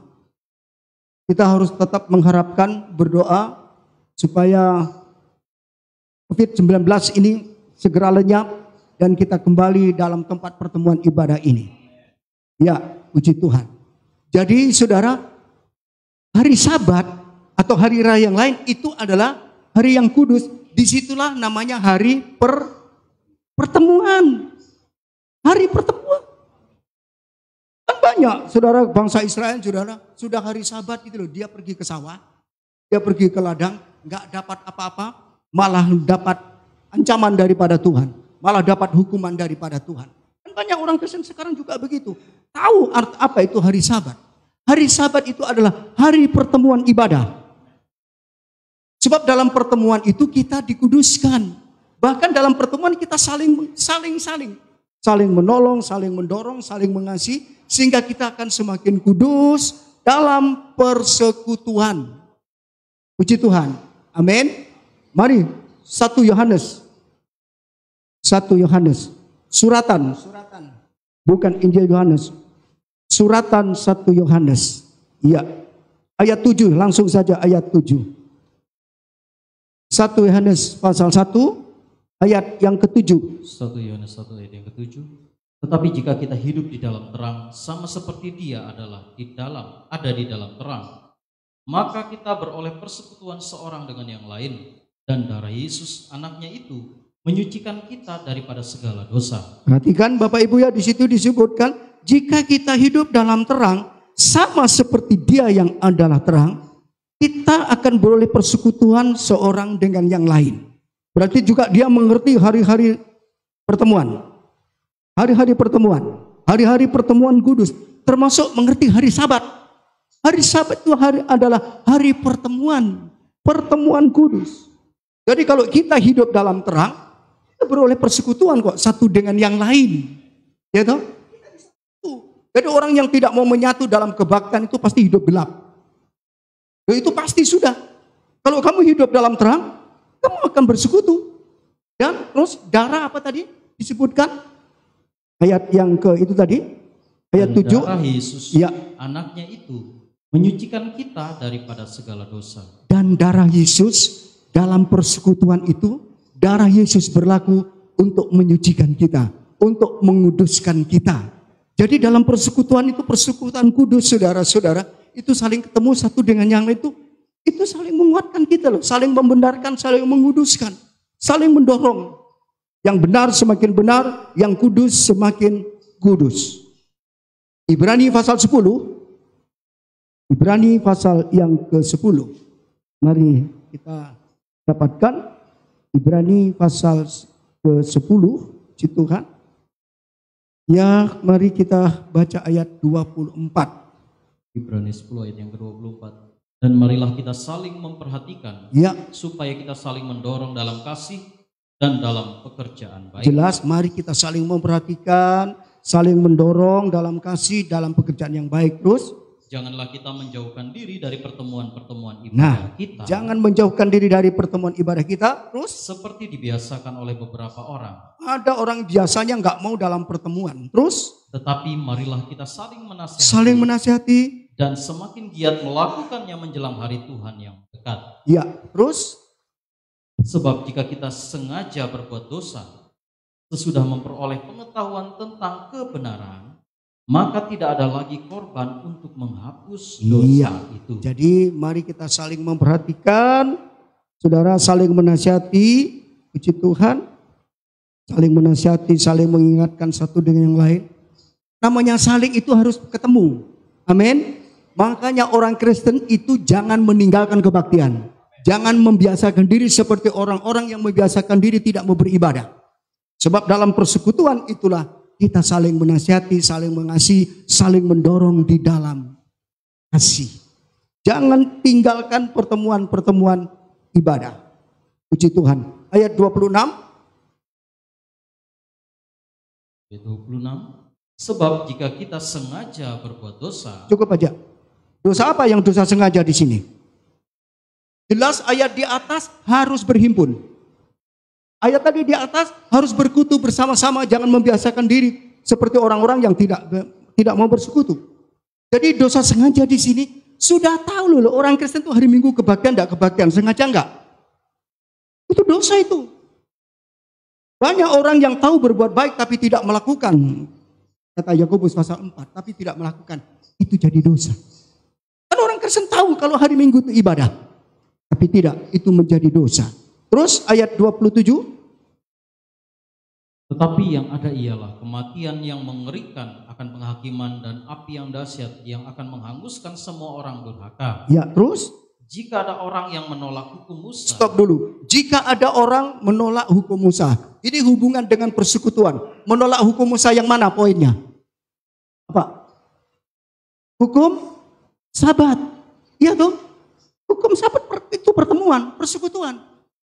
kita harus tetap mengharapkan, berdoa supaya COVID-19 ini segera lenyap dan kita kembali dalam tempat pertemuan ibadah ini. Ya, puji Tuhan. Jadi saudara, hari Sabat atau hari raya yang lain itu adalah hari yang kudus. Disitulah namanya hari pertemuan. Hari pertemuan. Kan banyak saudara bangsa Israel, saudara, sudah hari Sabat itu loh, dia pergi ke sawah, dia pergi ke ladang, nggak dapat apa-apa, malah dapat ancaman daripada Tuhan, malah dapat hukuman daripada Tuhan. Dan banyak orang Kristen sekarang juga begitu. Tahu apa itu hari Sabat. Hari Sabat itu adalah hari pertemuan ibadah. Sebab dalam pertemuan itu kita dikuduskan. Bahkan dalam pertemuan kita saling menolong, saling mendorong, saling mengasihi, sehingga kita akan semakin kudus dalam persekutuan. Puji Tuhan. Amin. Mari 1 Yohanes. Suratan. Bukan Injil Yohanes. Suratan 1 Yohanes. Iya. Ayat 7, langsung saja ayat 7. 1 Yohanes pasal 1 ayat yang ke-7. 1 Yohanes 1 ayat yang ke-7. Tetapi jika kita hidup di dalam terang, sama seperti Dia ada di dalam terang, maka kita beroleh persekutuan seorang dengan yang lain, dan darah Yesus anaknya itu menyucikan kita daripada segala dosa. Perhatikan Bapak Ibu ya, di situ disebutkan jika kita hidup dalam terang sama seperti Dia yang adalah terang, kita akan beroleh persekutuan seorang dengan yang lain. Berarti juga dia mengerti hari-hari pertemuan. Hari-hari pertemuan kudus, termasuk mengerti hari Sabat. Hari Sabat itu adalah hari pertemuan kudus. Jadi kalau kita hidup dalam terang, kita beroleh persekutuan kok satu dengan yang lain. Ya toh? Jadi orang yang tidak mau menyatu dalam kebaktian itu pasti hidup gelap. Itu pasti sudah. Kalau kamu hidup dalam terang, kamu akan bersekutu. Dan terus darah apa tadi disebutkan? Ayat yang ke itu tadi, ayat 7. Darah Yesus, ya, anaknya itu menyucikan kita daripada segala dosa. Dan darah Yesus dalam persekutuan itu, darah Yesus berlaku untuk menyucikan kita, untuk menguduskan kita. Jadi dalam persekutuan itu, persekutuan kudus, saudara-saudara, itu saling ketemu satu dengan yang lain itu saling menguatkan kita loh, saling membenarkan, saling menguduskan, saling mendorong. Yang benar semakin benar, yang kudus semakin kudus. Ibrani pasal 10. Ibrani pasal yang ke-10. Mari kita dapatkan Ibrani pasal ke-10, puji Tuhan. Ya, mari kita baca ayat 24. Ibrani 10 ayat yang ke-24. Dan marilah kita saling memperhatikan, ya, supaya kita saling mendorong dalam kasih dan dalam pekerjaan baik. Jelas, mari kita saling memperhatikan, saling mendorong dalam kasih, dalam pekerjaan yang baik. Terus, janganlah kita menjauhkan diri dari pertemuan-pertemuan ibadah kita. Jangan menjauhkan diri dari pertemuan ibadah kita. Terus, seperti dibiasakan oleh beberapa orang. Ada orang biasanya nggak mau dalam pertemuan. Terus, tetapi marilah kita saling menasihati. Saling menasihati. Dan semakin giat melakukannya menjelang hari Tuhan yang dekat. Ya, terus. Sebab jika kita sengaja berbuat dosa, sesudah memperoleh pengetahuan tentang kebenaran, maka tidak ada lagi korban untuk menghapus dosa itu. Jadi mari kita saling memperhatikan, saudara, saling menasihati, puji Tuhan, saling menasihati, saling mengingatkan satu dengan yang lain. Namanya saling itu harus ketemu. Amin. Makanya orang Kristen itu jangan meninggalkan kebaktian. Jangan membiasakan diri seperti orang-orang yang membiasakan diri tidak mau beribadah. Sebab dalam persekutuan itulah kita saling menasihati, saling mengasihi, saling mendorong di dalam kasih. Jangan tinggalkan pertemuan-pertemuan ibadah. Puji Tuhan. Ayat 26. Ayat 26. Sebab jika kita sengaja berbuat dosa. Cukup aja. Dosa apa yang dosa sengaja di sini? Jelas ayat di atas harus berhimpun. Ayat tadi di atas harus berkutu bersama-sama, jangan membiasakan diri seperti orang-orang yang tidak mau bersekutu. Jadi dosa sengaja di sini sudah tahu loh, orang Kristen itu hari Minggu kebaktian enggak kebaktian, sengaja enggak? Itu dosa itu. Banyak orang yang tahu berbuat baik tapi tidak melakukan. Kata Yakobus pasal 4, tapi tidak melakukan. Itu jadi dosa. Kan orang Kristen tahu kalau hari Minggu itu ibadah. Tapi tidak, itu menjadi dosa. Terus ayat 27. Tetapi yang ada ialah kematian yang mengerikan akan penghakiman dan api yang dahsyat yang akan menghanguskan semua orang durhaka. Ya, terus? Jika ada orang yang menolak hukum Musa. Stop dulu. Jika ada orang menolak hukum Musa. Ini hubungan dengan persekutuan. Menolak hukum Musa yang mana poinnya? Apa? Hukum Sabat. Iya toh? Hukum sabat itu pertemuan, persekutuan.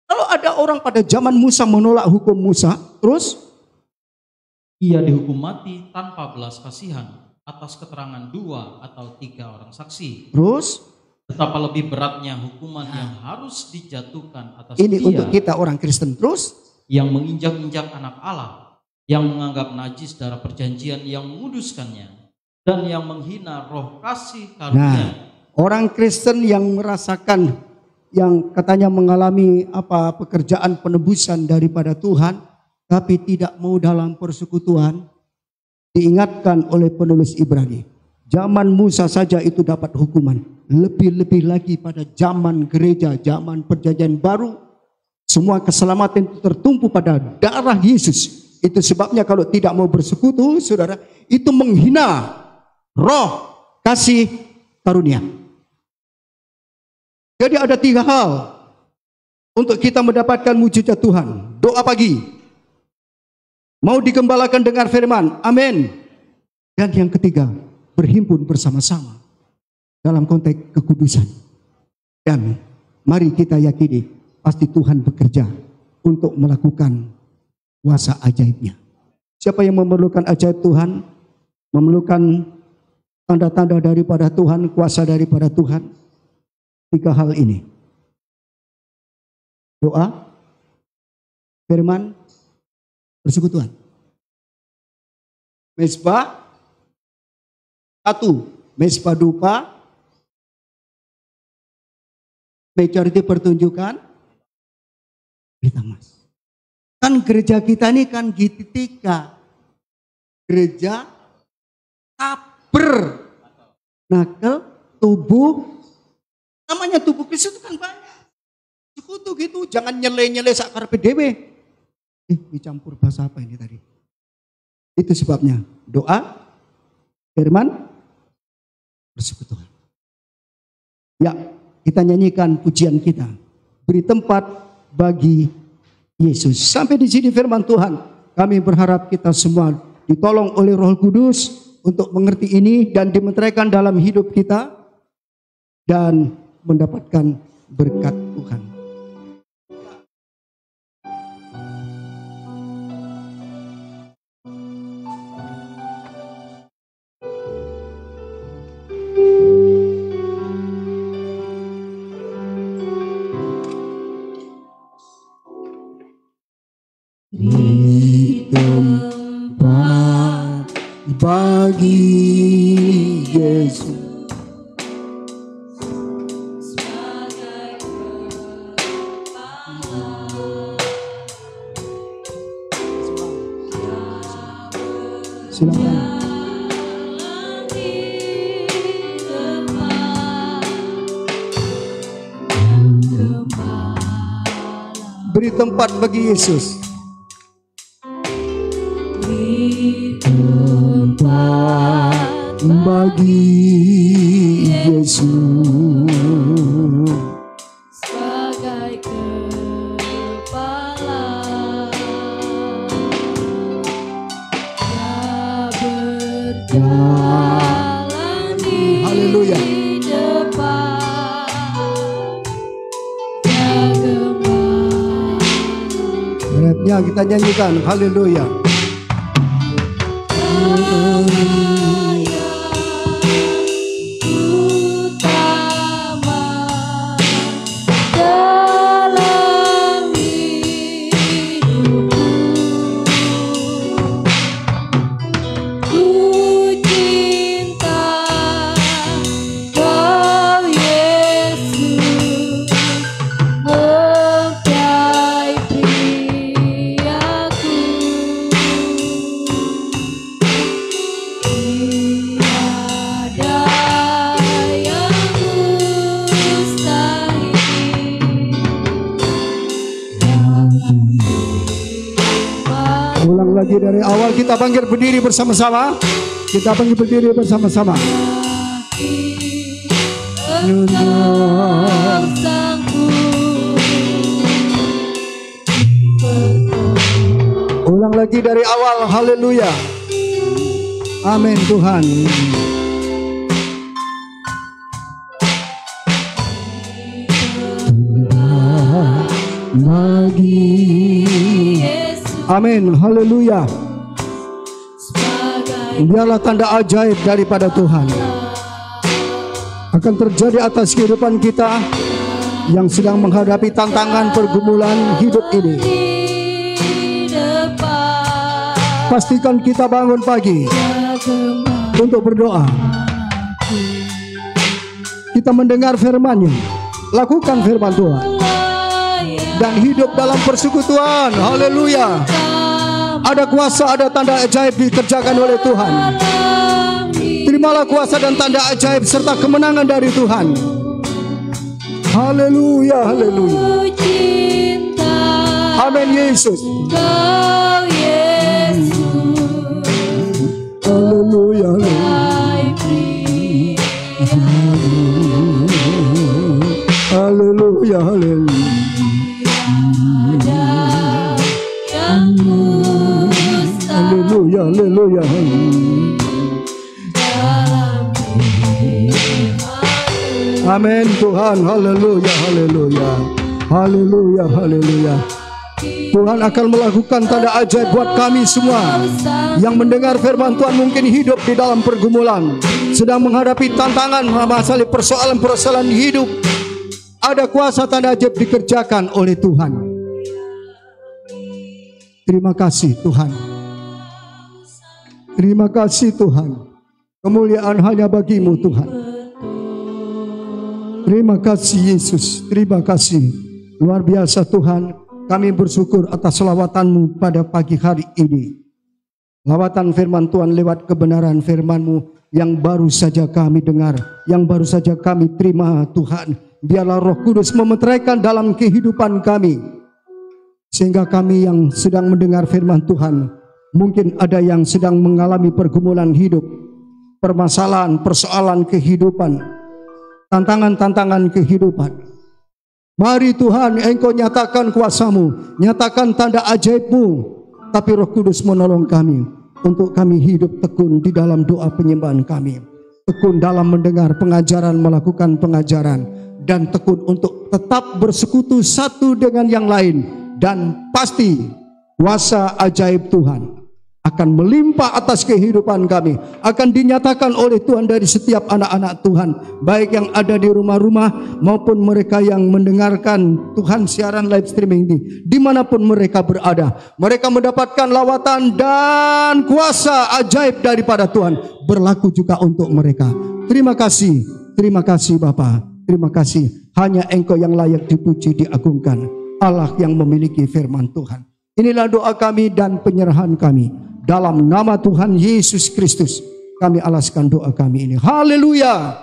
Kalau ada orang pada zaman Musa menolak hukum Musa, terus Ia dihukum mati tanpa belas kasihan atas keterangan 2 atau 3 orang saksi. terus Betapa lebih beratnya hukuman yang harus dijatuhkan atas ini dia untuk kita orang Kristen. Terus yang menginjak-injak anak Allah, yang menganggap najis darah perjanjian yang menguduskannya, dan yang menghina roh kasih karunia. orang Kristen yang merasakan, yang katanya mengalami pekerjaan penebusan daripada Tuhan, tapi tidak mau dalam persekutuan, diingatkan oleh penulis Ibrani. Zaman Musa saja itu dapat hukuman. Lebih-lebih lagi pada zaman gereja, zaman perjanjian baru, semua keselamatan itu tertumpu pada darah Yesus. Itu sebabnya kalau tidak mau bersekutu, saudara, itu menghina roh kasih karunia. Jadi ada 3 hal untuk kita mendapatkan mujizat Tuhan. Doa pagi, mau digembalakan dengan firman, amin. Dan yang ketiga, berhimpun bersama-sama dalam konteks kekudusan. Dan mari kita yakini, pasti Tuhan bekerja untuk melakukan kuasa ajaibnya. Siapa yang memerlukan ajaib Tuhan, memerlukan tanda-tanda daripada Tuhan, kuasa daripada Tuhan, 3 hal ini. Doa, firman, persekutuan. Mesbah, 1, mesbah dupa, majority pertunjukan, berita mas. Kan gereja kita ini kan GTTK, gereja tabernakel tubuh. Namanya tubuh Kristus itu kan banyak. Sekutu gitu, jangan nyele-nyele sak karepe dhewe. Dicampur bahasa apa ini tadi? Itu sebabnya doa, firman, persekutuan. Ya, kita nyanyikan pujian kita. Beri tempat bagi Yesus. Sampai di sini firman Tuhan. Kami berharap kita semua ditolong oleh Roh Kudus untuk mengerti ini dan dimeteraikan dalam hidup kita dan mendapatkan berkat Tuhan. Di tempat bagi Yesus. Silakan. Beri tempat bagi Yesus. Beri tempat bagi Yesus. Sebagai kepala, Dia berjalan di Haleluya. depan, Dia gembala. Rapnya kita nyanyikan. Haleluya. Utama dalam hidupku, ku cinta Kau Yesus, mengkai priaku. Tiada yang mustahil dalam kehidupan. Ulang lagi dari awal, kita bangkit berdiri bersama-sama. Kita bangkit berdiri bersama-sama. Engkau sanggup Ulang lagi dari awal. Haleluya. Amin Tuhan. Amin. Haleluya. Biarlah tanda ajaib daripada Tuhan akan terjadi atas kehidupan kita yang sedang menghadapi tantangan pergumulan hidup ini. Pastikan kita bangun pagi untuk berdoa. Kita mendengar firman-Nya, lakukan firman Tuhan dan hidup dalam persekutuan. Haleluya. Ada kuasa, ada tanda ajaib dikerjakan oleh Tuhan. Terimalah kuasa dan tanda ajaib serta kemenangan dari Tuhan. Haleluya, haleluya. Amin Yesus. Haleluya, haleluya, haleluya. Haleluya, haleluya. Amin Tuhan, haleluya, haleluya. Haleluya, haleluya. Tuhan akan melakukan tanda ajaib buat kami semua yang mendengar firman Tuhan, mungkin hidup di dalam pergumulan, sedang menghadapi tantangan, masalah persoalan-persoalan hidup. Ada kuasa tanda ajaib dikerjakan oleh Tuhan. Terima kasih Tuhan. Terima kasih Tuhan. Kemuliaan hanya bagimu Tuhan. Terima kasih Yesus. Terima kasih. Luar biasa Tuhan. Kami bersyukur atas lawatanmu pada pagi hari ini. Lawatan firman Tuhan lewat kebenaran firman-Mu yang baru saja kami dengar, yang baru saja kami terima Tuhan. Biarlah Roh Kudus memeteraikan dalam kehidupan kami. Sehingga kami yang sedang mendengar firman Tuhan, mungkin ada yang sedang mengalami pergumulan hidup, permasalahan, persoalan kehidupan, tantangan-tantangan kehidupan. Mari Tuhan, Engkau nyatakan kuasa-Mu, nyatakan tanda ajaib-Mu. Tapi Roh Kudus menolong kami untuk kami hidup tekun di dalam doa penyembahan kami, tekun dalam mendengar pengajaran, melakukan pengajaran, dan tekun untuk tetap bersekutu satu dengan yang lain. Dan pasti kuasa ajaib Tuhan akan melimpah atas kehidupan kami, akan dinyatakan oleh Tuhan dari setiap anak-anak Tuhan, baik yang ada di rumah-rumah maupun mereka yang mendengarkan Tuhan siaran live streaming ini, dimanapun mereka berada. Mereka mendapatkan lawatan dan kuasa ajaib daripada Tuhan berlaku juga untuk mereka. Terima kasih Bapa, terima kasih. Hanya Engkau yang layak dipuji, diagungkan, Allah yang memiliki firman Tuhan. Inilah doa kami dan penyerahan kami. Dalam nama Tuhan Yesus Kristus kami alaskan doa kami ini. Haleluya.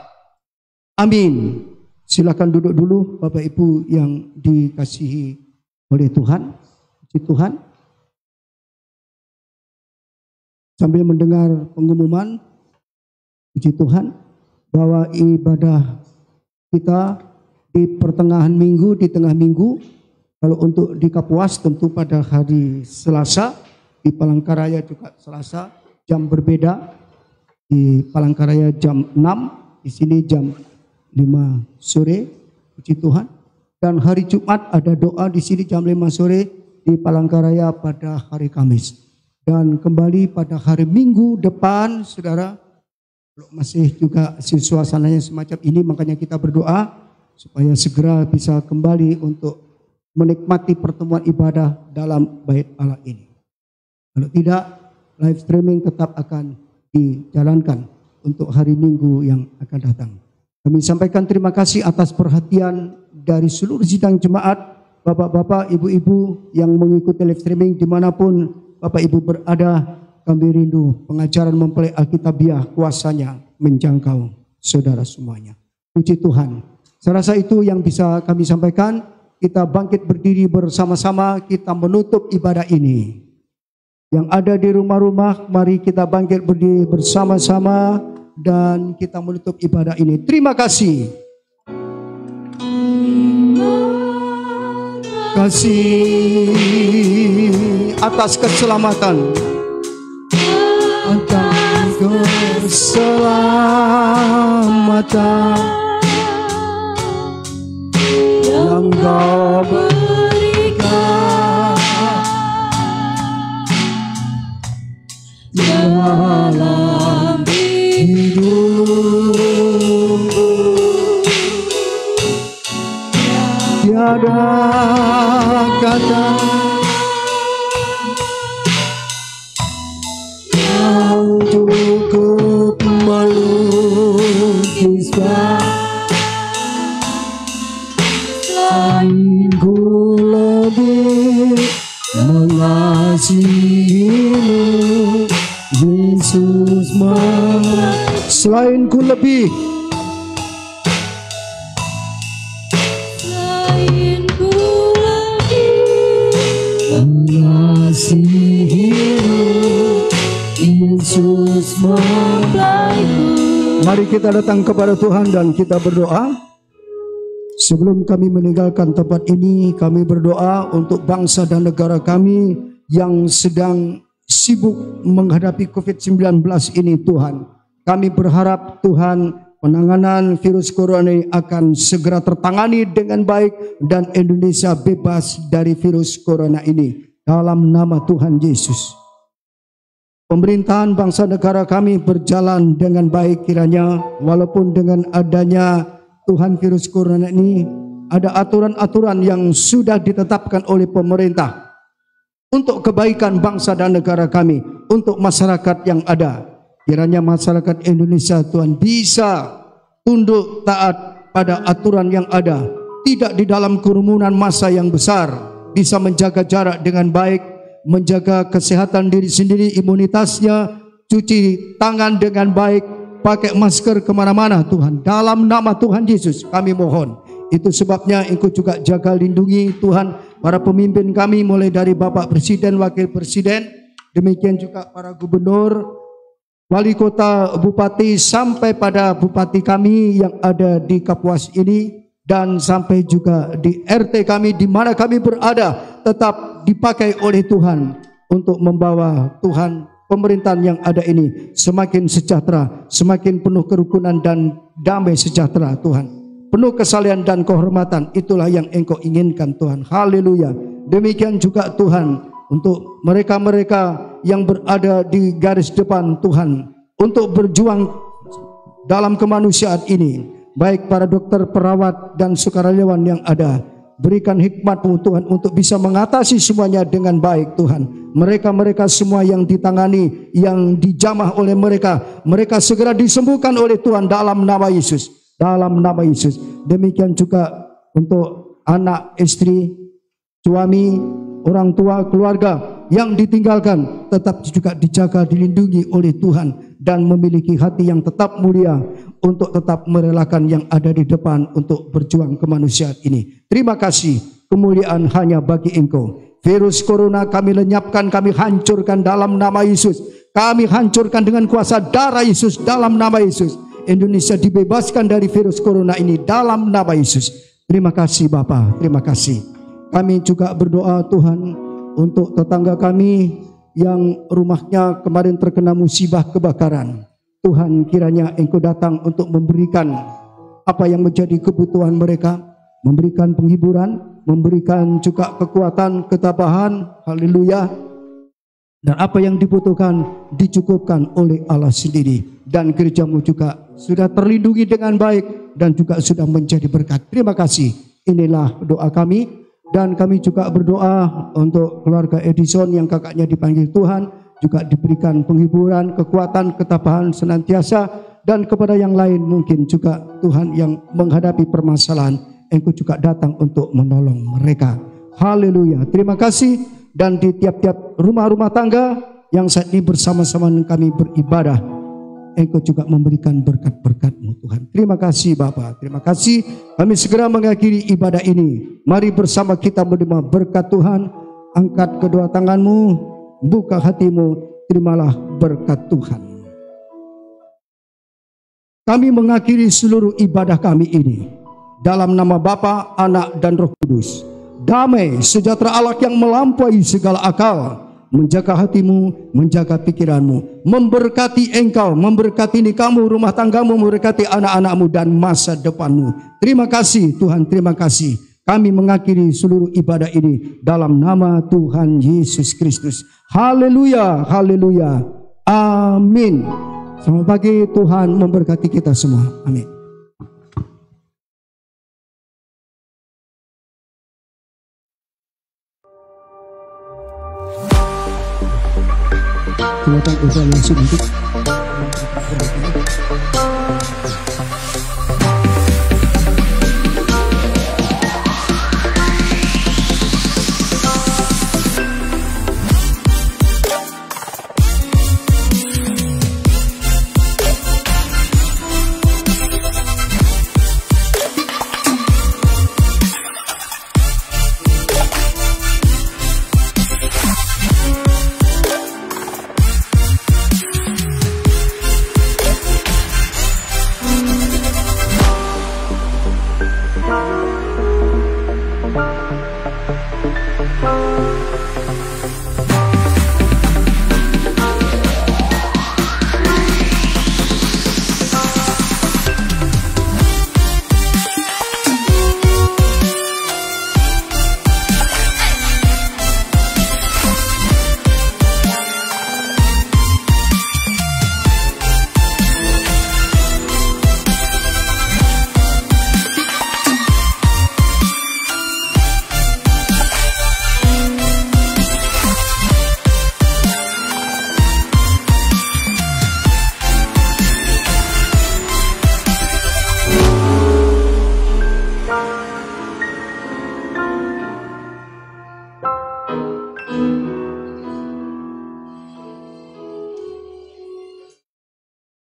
Amin. Silakan duduk dulu Bapak Ibu yang dikasihi oleh Tuhan. Puji Tuhan. Sambil mendengar pengumuman, puji Tuhan, bahwa ibadah kita di pertengahan minggu, di tengah minggu, kalau untuk di Kapuas tentu pada hari Selasa, di Palangkaraya juga Selasa, jam berbeda. Di Palangkaraya jam 6, di sini jam 5 sore, puji Tuhan. Dan hari Jumat ada doa di sini jam 5 sore, di Palangkaraya pada hari Kamis. Dan kembali pada hari Minggu depan, saudara, masih juga suasananya semacam ini, makanya kita berdoa supaya segera bisa kembali untuk menikmati pertemuan ibadah dalam bait Allah ini. Kalau tidak, live streaming tetap akan dijalankan untuk hari Minggu yang akan datang. Kami sampaikan terima kasih atas perhatian dari seluruh sidang jemaat, bapak-bapak, ibu-ibu yang mengikuti live streaming dimanapun Bapak Ibu berada. Kami rindu pengajaran mempelai Alkitabiah kuasanya menjangkau saudara semuanya. Puji Tuhan. Saya rasa itu yang bisa kami sampaikan. Kita bangkit berdiri bersama-sama, kita menutup ibadah ini. Yang ada di rumah-rumah, mari kita bangkit berdiri bersama-sama dan kita menutup ibadah ini. Terima kasih. Kasih atas keselamatan, atas keselamatan yang Kau berikan. dalam hidupku. Tiada kata yang cukup melukiskan ku lebih mengasihimu, Yesus. Selain ku lebih mengasihimu, Yesus mempelaiku. Mari kita datang kepada Tuhan dan kita berdoa. Sebelum kami meninggalkan tempat ini, kami berdoa untuk bangsa dan negara kami yang sedang sibuk menghadapi COVID-19 ini, Tuhan. Kami berharap Tuhan, penanganan virus corona ini akan segera tertangani dengan baik dan Indonesia bebas dari virus corona ini. Dalam nama Tuhan Yesus. Pemerintahan bangsa negara kami berjalan dengan baik kiranya, walaupun dengan adanya Tuhan virus corona ini, ada aturan-aturan yang sudah ditetapkan oleh pemerintah untuk kebaikan bangsa dan negara kami, untuk masyarakat yang ada. Kiranya masyarakat Indonesia, Tuhan, bisa tunduk taat pada aturan yang ada, tidak di dalam kerumunan massa yang besar, bisa menjaga jarak dengan baik, menjaga kesehatan diri sendiri, imunitasnya, cuci tangan dengan baik, pakai masker kemana-mana, Tuhan. Dalam nama Tuhan Yesus kami mohon. Itu sebabnya Engkau juga jaga lindungi, Tuhan, para pemimpin kami, mulai dari Bapak Presiden, Wakil Presiden, demikian juga para gubernur, wali kota, bupati, sampai pada bupati kami yang ada di Kapuas ini, dan sampai juga di RT kami di mana kami berada, tetap dipakai oleh Tuhan untuk membawa Tuhan pemerintahan yang ada ini semakin sejahtera, semakin penuh kerukunan dan damai sejahtera, Tuhan. Penuh kesalehan dan kehormatan, itulah yang Engkau inginkan, Tuhan. Haleluya. Demikian juga Tuhan, untuk mereka-mereka yang berada di garis depan, Tuhan, untuk berjuang dalam kemanusiaan ini, baik para dokter, perawat, dan sukarelawan yang ada. Berikan hikmat-Mu, Tuhan, untuk bisa mengatasi semuanya dengan baik, Tuhan. Mereka-mereka semua yang ditangani, yang dijamah oleh mereka, mereka segera disembuhkan oleh Tuhan dalam nama Yesus. Dalam nama Yesus. Demikian juga untuk anak, istri, suami, orang tua, keluarga yang ditinggalkan, tetap juga dijaga, dilindungi oleh Tuhan, dan memiliki hati yang tetap mulia untuk tetap merelakan yang ada di depan untuk berjuang kemanusiaan ini. Terima kasih, kemuliaan hanya bagi Engkau. Virus corona kami lenyapkan, kami hancurkan dalam nama Yesus. Kami hancurkan dengan kuasa darah Yesus dalam nama Yesus. Indonesia dibebaskan dari virus corona ini dalam nama Yesus. Terima kasih Bapa, terima kasih. Kami juga berdoa, Tuhan, untuk tetangga kami yang rumahnya kemarin terkena musibah kebakaran. Tuhan, kiranya Engkau datang untuk memberikan apa yang menjadi kebutuhan mereka, memberikan penghiburan, memberikan juga kekuatan, ketabahan, haleluya. Dan apa yang dibutuhkan dicukupkan oleh Allah sendiri. Dan gereja-Mu juga sudah terlindungi dengan baik dan juga sudah menjadi berkat. Terima kasih. Inilah doa kami. Dan kami juga berdoa untuk keluarga Edison yang kakaknya dipanggil Tuhan, juga diberikan penghiburan, kekuatan, ketabahan senantiasa. Dan kepada yang lain mungkin juga Tuhan yang menghadapi permasalahan, Engkau juga datang untuk menolong mereka. Haleluya. Terima kasih. Dan di tiap-tiap rumah-rumah tangga yang saat ini bersama-sama dengan kami beribadah, Engkau juga memberikan berkat-berkat-Mu, Tuhan. Terima kasih Bapa, terima kasih. Kami segera mengakhiri ibadah ini. Mari bersama kita menerima berkat Tuhan. Angkat kedua tanganmu, buka hatimu, terimalah berkat Tuhan. Kami mengakhiri seluruh ibadah kami ini dalam nama Bapa, Anak, dan Roh Kudus. Damai sejahtera Allah yang melampaui segala akal menjaga hatimu, menjaga pikiranmu, memberkati engkau, memberkati kamu, rumah tanggamu, memberkati anak-anakmu dan masa depanmu. Terima kasih Tuhan, terima kasih. Kami mengakhiri seluruh ibadah ini dalam nama Tuhan Yesus Kristus. Haleluya, haleluya. Amin. Selamat pagi, Tuhan memberkati kita semua. Amin. Silakan Ustaz langsung untuk